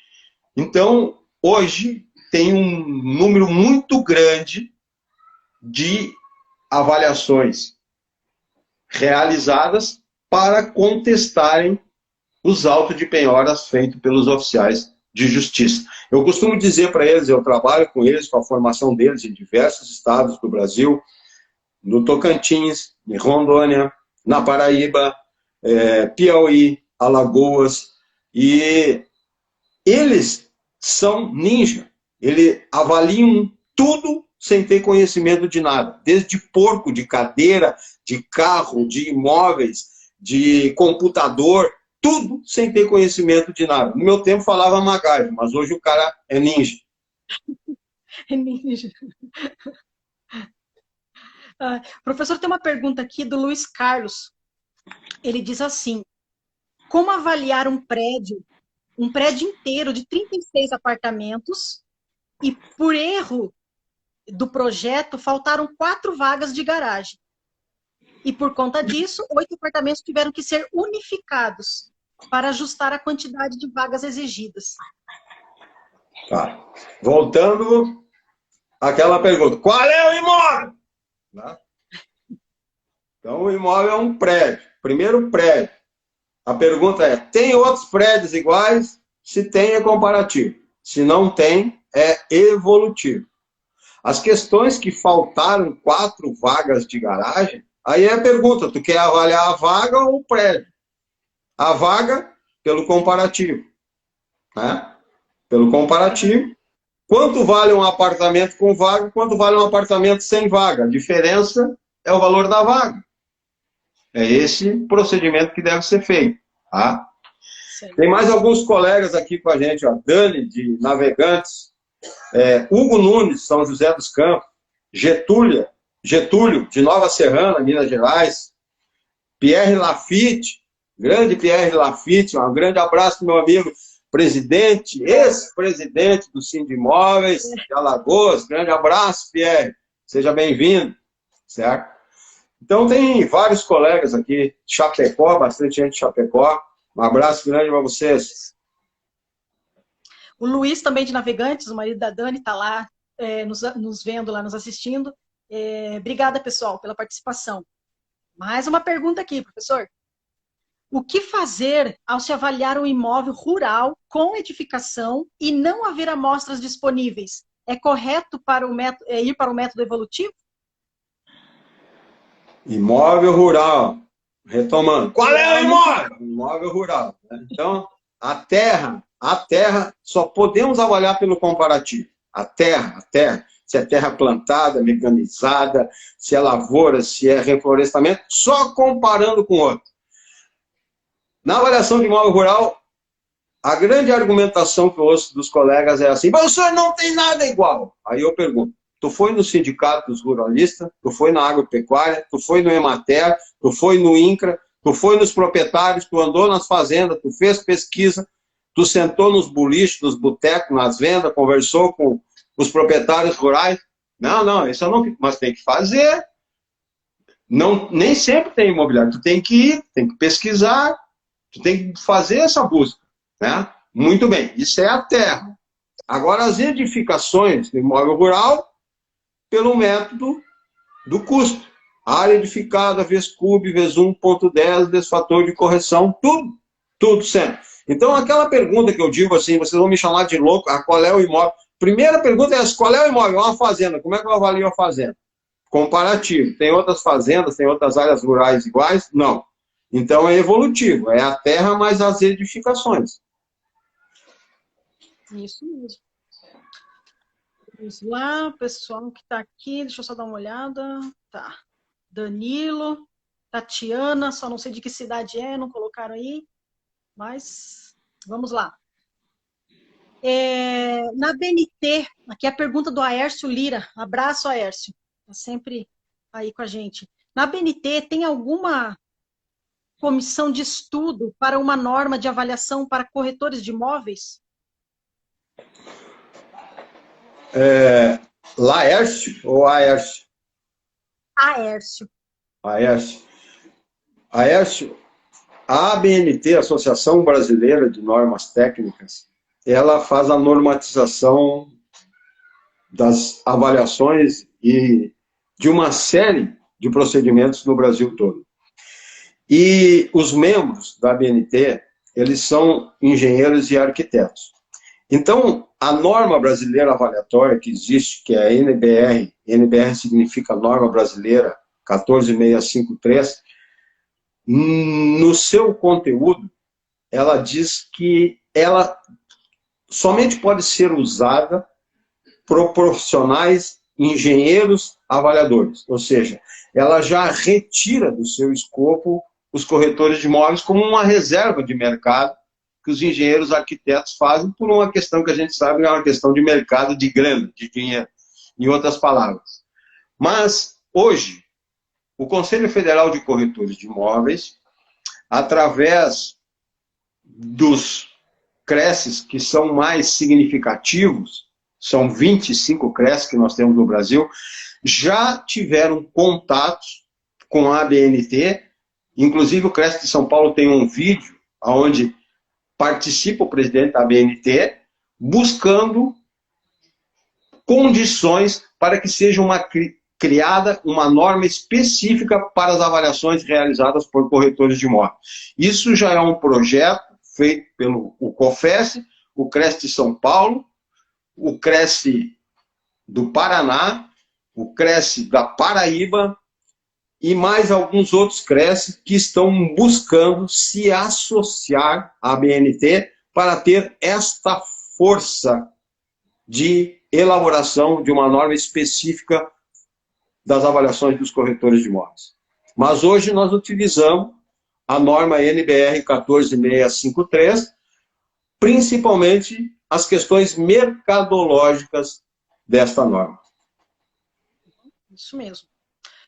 Speaker 4: Então, hoje, tem um número muito grande de avaliações realizadas para contestarem os autos de penhoras feitos pelos oficiais de justiça. Eu costumo dizer para eles, eu trabalho com eles, com a formação deles em diversos estados do Brasil, no Tocantins, em Rondônia, na Paraíba, Piauí, Alagoas, e eles são ninja. Eles avaliam tudo sem ter conhecimento de nada, desde porco, de cadeira, de carro, de imóveis, de computador, tudo sem ter conhecimento de nada. No meu tempo falava MacGyver, mas hoje o cara é ninja.
Speaker 3: É ninja. Professor, tem uma pergunta aqui do Luiz Carlos. Ele diz assim: como avaliar um prédio inteiro de 36 apartamentos e, por erro do projeto, faltaram 4 vagas de garagem? E, por conta disso, 8 apartamentos tiveram que ser unificados para ajustar a quantidade de vagas exigidas.
Speaker 4: Tá. Voltando àquela pergunta: qual é o imóvel? Né? Então, o imóvel é um prédio. Primeiro prédio. A pergunta é: tem outros prédios iguais? Se tem, é comparativo. Se não tem, é evolutivo. As questões que faltaram 4 vagas de garagem, aí é a pergunta: tu quer avaliar a vaga ou o prédio? A vaga, pelo comparativo. Né? Pelo comparativo. Quanto vale um apartamento com vaga, quanto vale um apartamento sem vaga? A diferença é o valor da vaga. É esse procedimento que deve ser feito. Tá? Tem mais alguns colegas aqui com a gente, ó. Dani, de Navegantes, Hugo Nunes, São José dos Campos, Getúlio, de Nova Serrana, Minas Gerais, Pierre Lafitte, grande Pierre Lafitte, um grande abraço, meu amigo, presidente, ex-presidente do Sindimóveis de Alagoas, grande abraço, Pierre, seja bem-vindo, certo? Então, tem vários colegas aqui, Chapecó, bastante gente de Chapecó. Um abraço grande para vocês.
Speaker 3: O Luiz também de Navegantes, o marido da Dani, está lá nos vendo, lá nos assistindo. Obrigada, pessoal, pela participação. Mais uma pergunta aqui, professor. O que fazer ao se avaliar um imóvel rural com edificação e não haver amostras disponíveis? É correto para ir para o método evolutivo?
Speaker 4: Imóvel rural. Retomando. Qual é o imóvel? Imóvel rural. Então, a terra, só podemos avaliar pelo comparativo. A terra. Se é terra plantada, mecanizada, se é lavoura, se é reflorestamento, só comparando com o outro. Na avaliação de imóvel rural, a grande argumentação que eu ouço dos colegas é assim: mas o senhor não tem nada igual. Aí eu pergunto: tu foi no sindicato dos ruralistas, tu foi na agropecuária, tu foi no Emater, tu foi no INCRA, tu foi nos proprietários, tu andou nas fazendas, tu fez pesquisa, tu sentou nos boliches, nos botecos, nas vendas, conversou com os proprietários rurais? Não, isso eu não... Mas tem que fazer. Não, nem sempre tem imobiliário. Tu tem que ir, tem que pesquisar, tu tem que fazer essa busca, né? Muito bem, isso é a terra. Agora, as edificações do imóvel rural, pelo método do custo. Área edificada, vezes cube, vezes 1,10, vezes fator de correção, tudo sempre. Então, aquela pergunta que eu digo assim, vocês vão me chamar de louco, qual é o imóvel? Primeira pergunta é essa: qual é o imóvel? É uma fazenda. Como é que eu avalio a fazenda? Comparativo. Tem outras fazendas, tem outras áreas rurais iguais? Não. Então, é evolutivo. É a terra mais as edificações.
Speaker 3: Isso mesmo. Vamos lá, pessoal que está aqui, deixa eu só dar uma olhada. Tá. Danilo, Tatiana, só não sei de que cidade não colocaram aí, mas vamos lá. Na BNT, aqui é a pergunta do Aércio Lira. Abraço, Aércio. Está sempre aí com a gente. Na BNT, tem alguma comissão de estudo para uma norma de avaliação para corretores de imóveis?
Speaker 4: Laércio ou Aércio?
Speaker 3: Aércio.
Speaker 4: Aércio, a ABNT, Associação Brasileira de Normas Técnicas, ela faz a normatização das avaliações e de uma série de procedimentos no Brasil todo. E os membros da ABNT, eles são engenheiros e arquitetos. Então, a norma brasileira avaliatória que existe, que é a NBR significa Norma Brasileira 14653, no seu conteúdo, ela diz que ela somente pode ser usada por profissionais, engenheiros, avaliadores. Ou seja, ela já retira do seu escopo os corretores de imóveis como uma reserva de mercado que os engenheiros arquitetos fazem por uma questão que a gente sabe é uma questão de mercado, de grana, de dinheiro, em outras palavras. Mas, hoje, o Conselho Federal de Corretores de Imóveis, através dos CRECs que são mais significativos, são 25 CRECs que nós temos no Brasil, já tiveram contatos com a ABNT, inclusive o CREC de São Paulo tem um vídeo onde participa o presidente da ABNT, buscando condições para que seja criada uma norma específica para as avaliações realizadas por corretores de imóveis. Isso já é um projeto feito pelo COFES, o CREC de São Paulo, o CREC do Paraná, o CREC da Paraíba e mais alguns outros CRECs que estão buscando se associar à ABNT para ter esta força de elaboração de uma norma específica das avaliações dos corretores de imóveis. Mas hoje nós utilizamos a norma NBR 14653, principalmente as questões mercadológicas desta norma.
Speaker 3: Isso mesmo.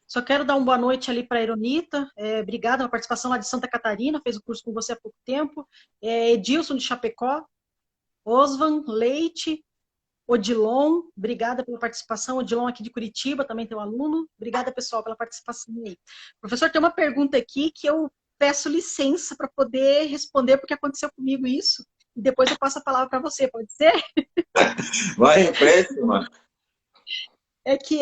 Speaker 3: Só quero dar uma boa noite ali para a Ironita. Obrigada pela participação lá de Santa Catarina, fez o curso com você há pouco tempo. Edilson de Chapecó, Osvan Leite, Odilon, obrigada pela participação. Odilon aqui de Curitiba, também tem um aluno. Obrigada, pessoal, pela participação aí. Professor, tem uma pergunta aqui que eu peço licença para poder responder, porque aconteceu comigo isso. E depois eu passo a palavra para você, pode ser?
Speaker 4: Vai em frente, mano.
Speaker 3: É que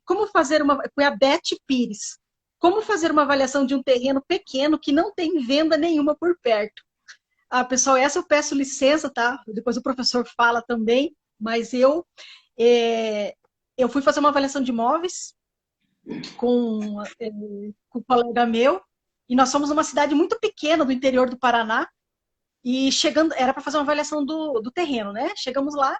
Speaker 3: como fazer uma... Foi a Beth Pires. Como fazer uma avaliação de um terreno pequeno que não tem venda nenhuma por perto? Ah, pessoal, essa eu peço licença, tá? Depois o professor fala também, mas eu fui fazer uma avaliação de imóveis com um colega meu, e nós somos numa cidade muito pequena do interior do Paraná, e chegando, era para fazer uma avaliação do terreno, né? Chegamos lá,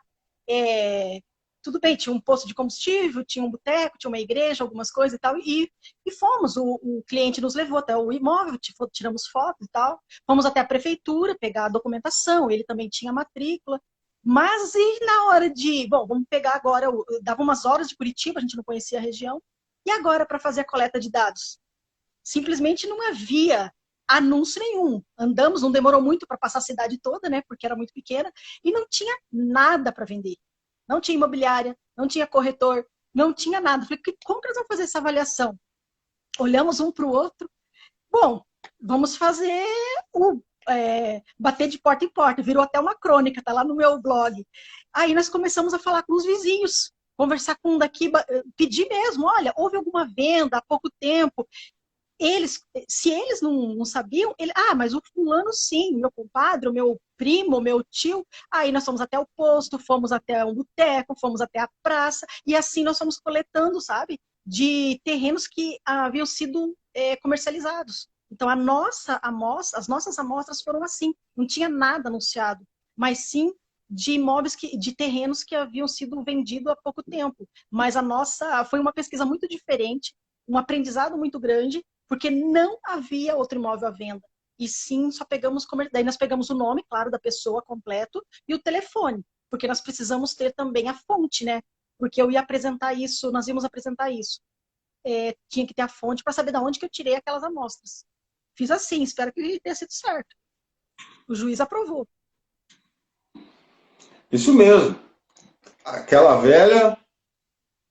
Speaker 3: tudo bem, tinha um posto de combustível, tinha um boteco, tinha uma igreja, algumas coisas e tal, e fomos, o cliente nos levou até o imóvel, tiramos fotos e tal, fomos até a prefeitura pegar a documentação, ele também tinha matrícula, mas e na hora de, bom, vamos pegar agora, dava umas horas de Curitiba, a gente não conhecia a região, e agora para fazer a coleta de dados? Simplesmente não havia anúncio nenhum. Andamos, não demorou muito para passar a cidade toda, né, porque era muito pequena, e não tinha nada para vender. Não tinha imobiliária, não tinha corretor, não tinha nada. Falei, como que nós vamos fazer essa avaliação? Olhamos um para o outro. Bom, vamos fazer bater de porta em porta. Virou até uma crônica, tá lá no meu blog. Aí nós começamos a falar com os vizinhos, conversar com um daqui, pedir mesmo, olha, houve alguma venda há pouco tempo? Se eles não sabiam, mas o fulano sim, meu compadre, o meu primo, o meu tio. Aí nós fomos até o posto, fomos até um boteco, fomos até a praça, e assim nós fomos coletando, sabe, de terrenos que haviam sido comercializados. Então as nossas amostras foram assim, não tinha nada anunciado, mas sim de imóveis, de terrenos que haviam sido vendidos há pouco tempo. Mas a nossa foi uma pesquisa muito diferente, um aprendizado muito grande, porque não havia outro imóvel à venda. E sim, daí nós pegamos o nome, claro, da pessoa completo e o telefone, porque nós precisamos ter também a fonte, né? Porque eu ia apresentar isso, nós íamos apresentar isso. Tinha que ter a fonte para saber de onde que eu tirei aquelas amostras. Fiz assim, espero que tenha sido certo. O juiz aprovou.
Speaker 4: Isso mesmo. Aquela velha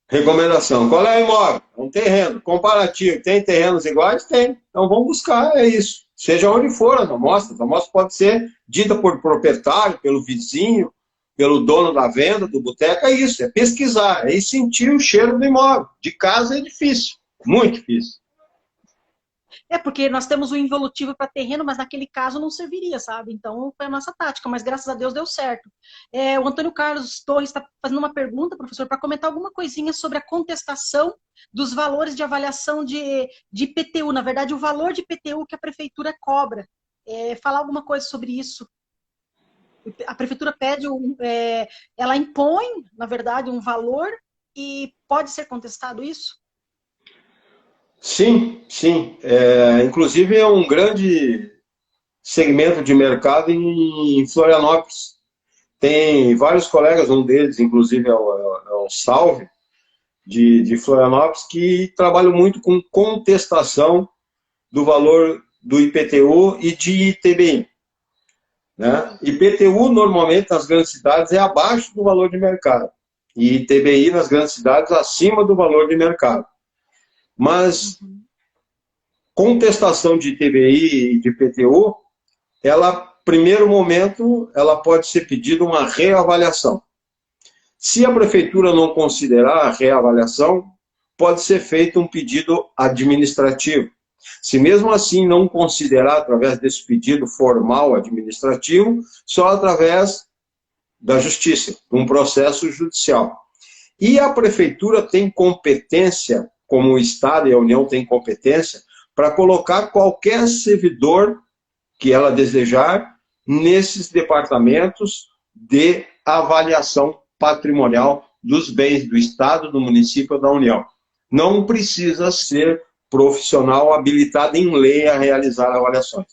Speaker 4: recomendação. Qual é o imóvel? É um terreno. Comparativo. Tem terrenos iguais? Tem. Então vamos buscar, é isso. Seja onde for as amostras. A amostra pode ser dita por proprietário, pelo vizinho, pelo dono da venda, do boteco. É isso. É pesquisar. É sentir o cheiro do imóvel. De casa é difícil. Muito difícil.
Speaker 3: Porque nós temos o involutivo para terreno, mas naquele caso não serviria, sabe? Então foi a nossa tática, mas graças a Deus deu certo. O Antônio Carlos Torres está fazendo uma pergunta, professor, para comentar alguma coisinha sobre a contestação dos valores de avaliação de IPTU, na verdade o valor de IPTU que a prefeitura cobra. Falar alguma coisa sobre isso. A prefeitura pede, ela impõe, na verdade, um valor e pode ser contestado isso?
Speaker 4: Sim, sim. Inclusive é um grande segmento de mercado em Florianópolis. Tem vários colegas, um deles, inclusive, é o Salve, de Florianópolis, que trabalham muito com contestação do valor do IPTU e de ITBI. Né? IPTU, normalmente, nas grandes cidades, é abaixo do valor de mercado. E ITBI, nas grandes cidades, acima do valor de mercado. Mas contestação de ITBI e de IPTU, primeiro momento, ela pode ser pedida uma reavaliação. Se a prefeitura não considerar a reavaliação, pode ser feito um pedido administrativo. Se mesmo assim não considerar através desse pedido formal administrativo, só através da justiça, de um processo judicial. E a prefeitura tem competência, como o Estado e a União têm competência, para colocar qualquer servidor que ela desejar nesses departamentos de avaliação patrimonial dos bens do Estado, do município ou da União. Não precisa ser profissional habilitado em lei a realizar avaliações.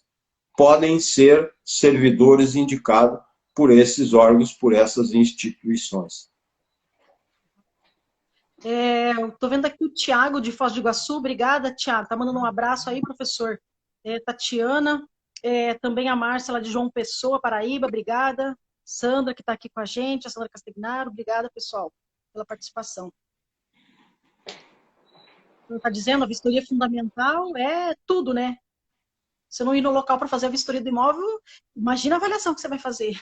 Speaker 4: Podem ser servidores indicados por esses órgãos, por essas instituições.
Speaker 3: Estou vendo aqui o Tiago de Foz do Iguaçu. Obrigada, Tiago. Tá mandando um abraço aí, professor. Tatiana. Também a Márcia lá de João Pessoa, Paraíba. Obrigada. Sandra, que está aqui com a gente, a Sandra Castegnaro. Obrigada, pessoal, pela participação. Está dizendo, a vistoria fundamental é tudo, né? Se eu não ir no local para fazer a vistoria do imóvel, imagina a avaliação que você vai fazer.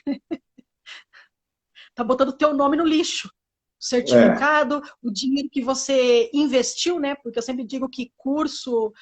Speaker 3: Está botando o teu nome no lixo. O certificado, o dinheiro que você investiu, né? Porque eu sempre digo que curso,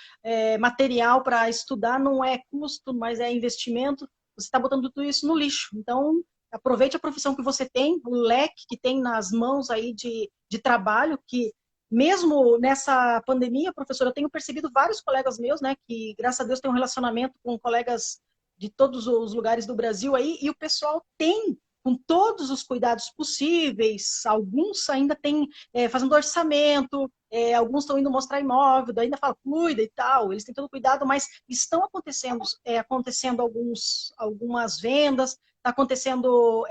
Speaker 3: material para estudar não é custo, mas é investimento. Você está botando tudo isso no lixo. Então, aproveite a profissão que você tem, o leque que tem nas mãos aí de trabalho, que mesmo nessa pandemia, professora, eu tenho percebido vários colegas meus, né, que graças a Deus tem um relacionamento com colegas de todos os lugares do Brasil aí, e o pessoal tem, com todos os cuidados possíveis, alguns ainda têm fazendo orçamento, alguns estão indo mostrar imóvel, ainda fala, cuida e tal, eles têm todo cuidado, mas estão acontecendo algumas vendas, está acontecendo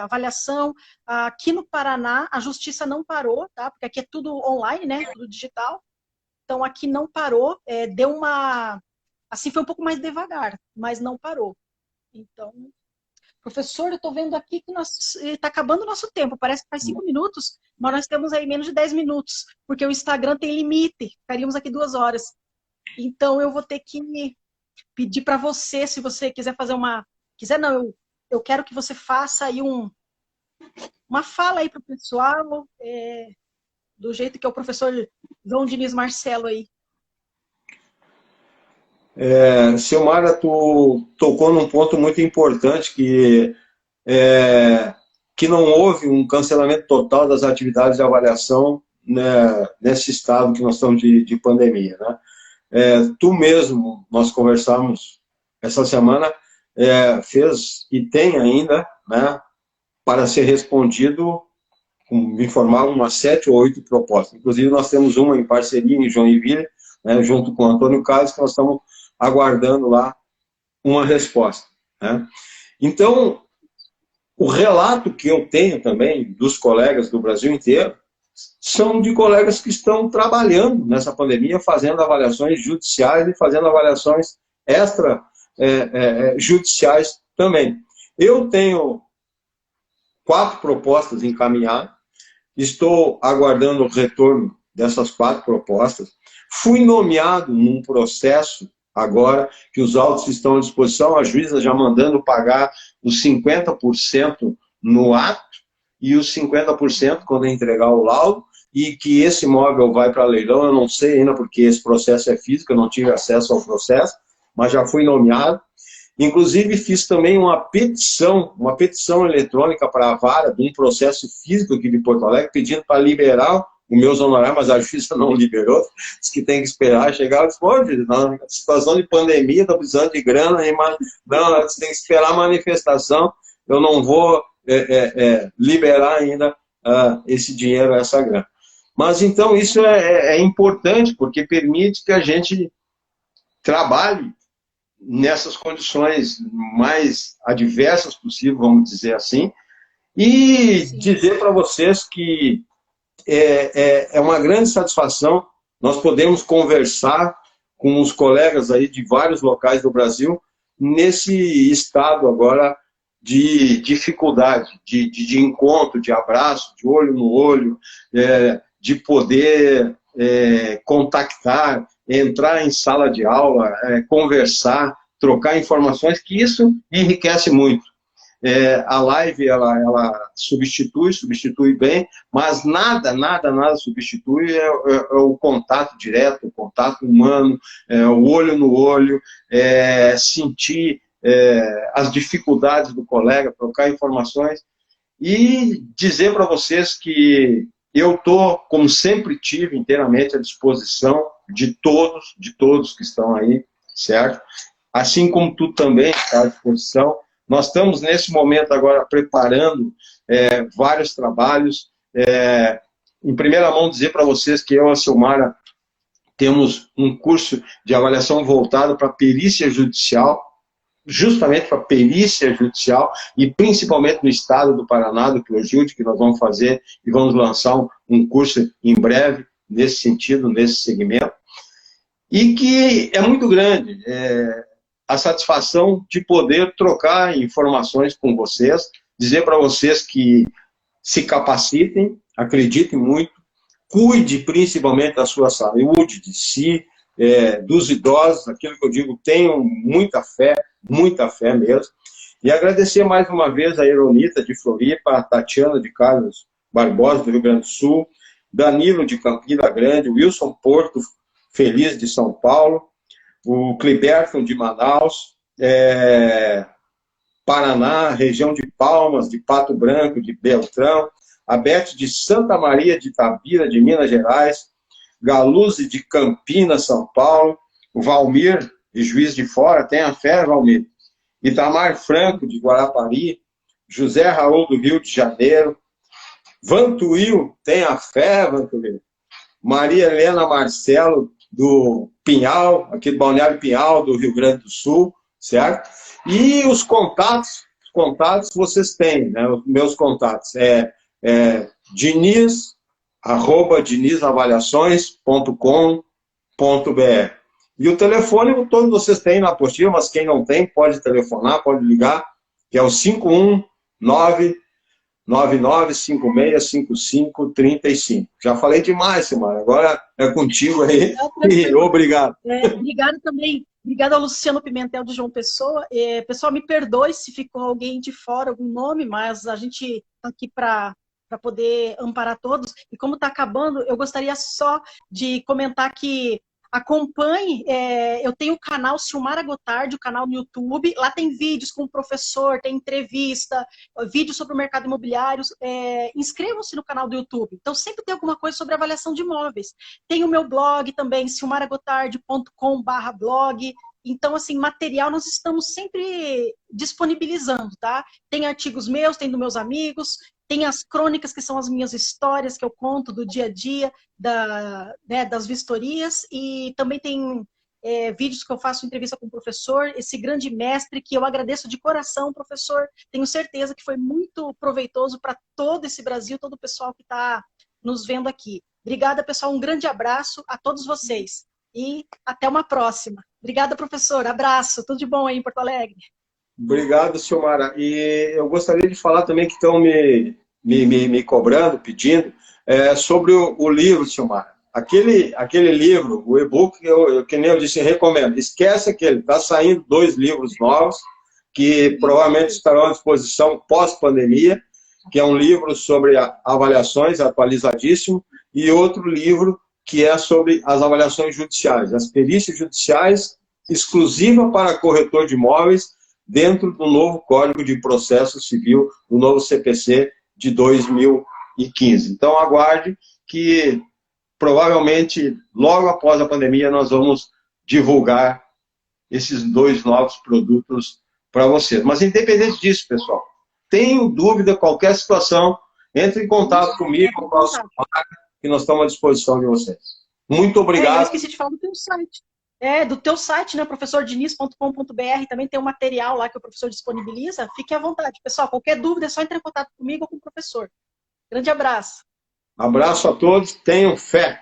Speaker 3: avaliação. Aqui no Paraná, a justiça não parou, tá? Porque aqui é tudo online, né? Tudo digital. Então, aqui não parou. Deu uma... Assim, foi um pouco mais devagar, mas não parou. Então, professor, eu estou vendo aqui que está acabando o nosso tempo. Parece que faz 5 minutos, mas nós temos aí menos de 10 minutos, porque o Instagram tem limite. Ficaríamos aqui 2 horas. Então, eu vou ter que pedir para você, se você quiser fazer uma... Quiser não, eu quero que você faça aí uma fala aí para o pessoal, do jeito que é o professor João Diniz Marcelo aí.
Speaker 4: Silmara, tu tocou num ponto muito importante, que não houve um cancelamento total das atividades de avaliação, né, nesse estado que nós estamos de pandemia, né? Tu mesmo, nós conversamos essa semana, fez e tem ainda, né, para ser respondido, me informaram umas 7 ou 8 propostas. Inclusive, nós temos uma em parceria em Joinville, né, junto com o Antônio Carlos, que nós estamos aguardando lá uma resposta, né? Então, o relato que eu tenho também dos colegas do Brasil inteiro são de colegas que estão trabalhando nessa pandemia, fazendo avaliações judiciais e fazendo avaliações judiciais também. Eu tenho 4 propostas encaminhadas, estou aguardando o retorno dessas 4 propostas. Fui nomeado num processo agora que os autos estão à disposição, a juíza já mandando pagar os 50% no ato e os 50% quando entregar o laudo, e que esse imóvel vai para leilão. Eu não sei ainda porque esse processo é físico, eu não tive acesso ao processo, mas já fui nomeado. Inclusive, fiz também uma petição eletrônica para a vara de um processo físico aqui de Porto Alegre, pedindo para liberar os meus honorários, mas a justiça não liberou, disse que tem que esperar chegar. Eu disse, pode, na situação de pandemia, estou precisando de grana, mas não, você tem que esperar a manifestação, eu não vou liberar ainda esse dinheiro, essa grana. Mas então isso é importante, porque permite que a gente trabalhe nessas condições mais adversas possível, vamos dizer assim, e sim, dizer para vocês que é uma grande satisfação nós podemos conversar com os colegas aí de vários locais do Brasil nesse estado agora de dificuldade, de encontro, de abraço, de olho no olho, de poder contactar, entrar em sala de aula, conversar, trocar informações, que isso enriquece muito. A live, ela substitui bem, mas nada substitui o contato direto, o contato humano, o olho no olho, sentir as dificuldades do colega, trocar informações, e dizer para vocês que eu estou, como sempre tive, inteiramente à disposição de todos que estão aí, certo? Assim como tu também está à disposição. Nós estamos, nesse momento, agora, preparando vários trabalhos. Em primeira mão, dizer para vocês que eu e a Silmara temos um curso de avaliação voltado para perícia judicial, justamente para perícia judicial, e principalmente no estado do Paraná, do Clojude, que nós vamos fazer e vamos lançar um curso em breve, nesse sentido, nesse segmento, e que é muito grande a satisfação de poder trocar informações com vocês, dizer para vocês que se capacitem, acreditem muito, cuide principalmente da sua saúde, de si, dos idosos, aquilo que eu digo, tenham muita fé mesmo. E agradecer mais uma vez a Ironita de Floripa, a Tatiana de Carlos Barbosa, do Rio Grande do Sul, Danilo de Campina Grande, Wilson Porto Feliz de São Paulo, o Cliberton de Manaus, Paraná, região de Palmas, de Pato Branco, de Beltrão, a Beth de Santa Maria de Itabira, de Minas Gerais, Galuzzi de Campinas, São Paulo, o Valmir de Juiz de Fora, tenha fé, Valmir, Itamar Franco de Guarapari, José Raul do Rio de Janeiro, Vantuil, tenha fé, Vantuil, Maria Helena Marcelo do Pinhal, aqui do Balneário Pinhal, do Rio Grande do Sul, certo? E os contatos vocês têm, né? Os meus contatos Diniz, @dinizavaliações.com.br. E o telefone, todos vocês têm na apostila, mas quem não tem, pode telefonar, pode ligar, que é o 51995655535. Já falei demais, Silmara, agora é contigo aí. E obrigado.
Speaker 3: Obrigado também. Obrigada ao Luciano Pimentel de João Pessoa. Pessoal, me perdoe se ficou alguém de fora, algum nome, mas a gente está aqui para poder amparar todos. E como está acabando, eu gostaria só de comentar que acompanhe, eu tenho o canal Silmara Gotardi, o canal no YouTube, lá tem vídeos com o professor, tem entrevista, vídeos sobre o mercado imobiliário, inscrevam-se no canal do YouTube, então sempre tem alguma coisa sobre avaliação de imóveis. Tem o meu blog também, silmaragotardi.com/blog, então, assim, material nós estamos sempre disponibilizando, tá? Tem artigos meus, tem dos meus amigos, tem as crônicas, que são as minhas histórias que eu conto do dia a dia, das vistorias, e também tem vídeos que eu faço entrevista com o professor, esse grande mestre, que eu agradeço de coração, professor. Tenho certeza que foi muito proveitoso para todo esse Brasil, todo o pessoal que está nos vendo aqui. Obrigada, pessoal. Um grande abraço a todos vocês. E até uma próxima. Obrigada, professor. Abraço. Tudo de bom aí em Porto Alegre.
Speaker 4: Obrigado, Silmara. E eu gostaria de falar também que estão me cobrando, pedindo, sobre o livro, Silmara. Aquele livro, o e-book, que nem eu disse, recomendo. Esquece aquele, está saindo 2 livros novos, que provavelmente estarão à disposição pós-pandemia, que é um livro sobre avaliações, atualizadíssimo, e outro livro que é sobre as avaliações judiciais, as perícias judiciais exclusiva para corretor de imóveis, dentro do novo Código de Processo Civil, do novo CPC de 2015. Então, aguarde que, provavelmente, logo após a pandemia, nós vamos divulgar esses 2 novos produtos para vocês. Mas, independente disso, pessoal, tenho dúvida, qualquer situação, entre em contato comigo, com o nosso marca, que nós estamos à disposição de vocês. Muito obrigado.
Speaker 3: Eu esqueci de falar do teu site. Do teu site, né, professordiniz.com.br, também tem um material lá que o professor disponibiliza. Fique à vontade. Pessoal, qualquer dúvida é só entrar em contato comigo ou com o professor. Grande abraço.
Speaker 4: Abraço a todos, tenham fé.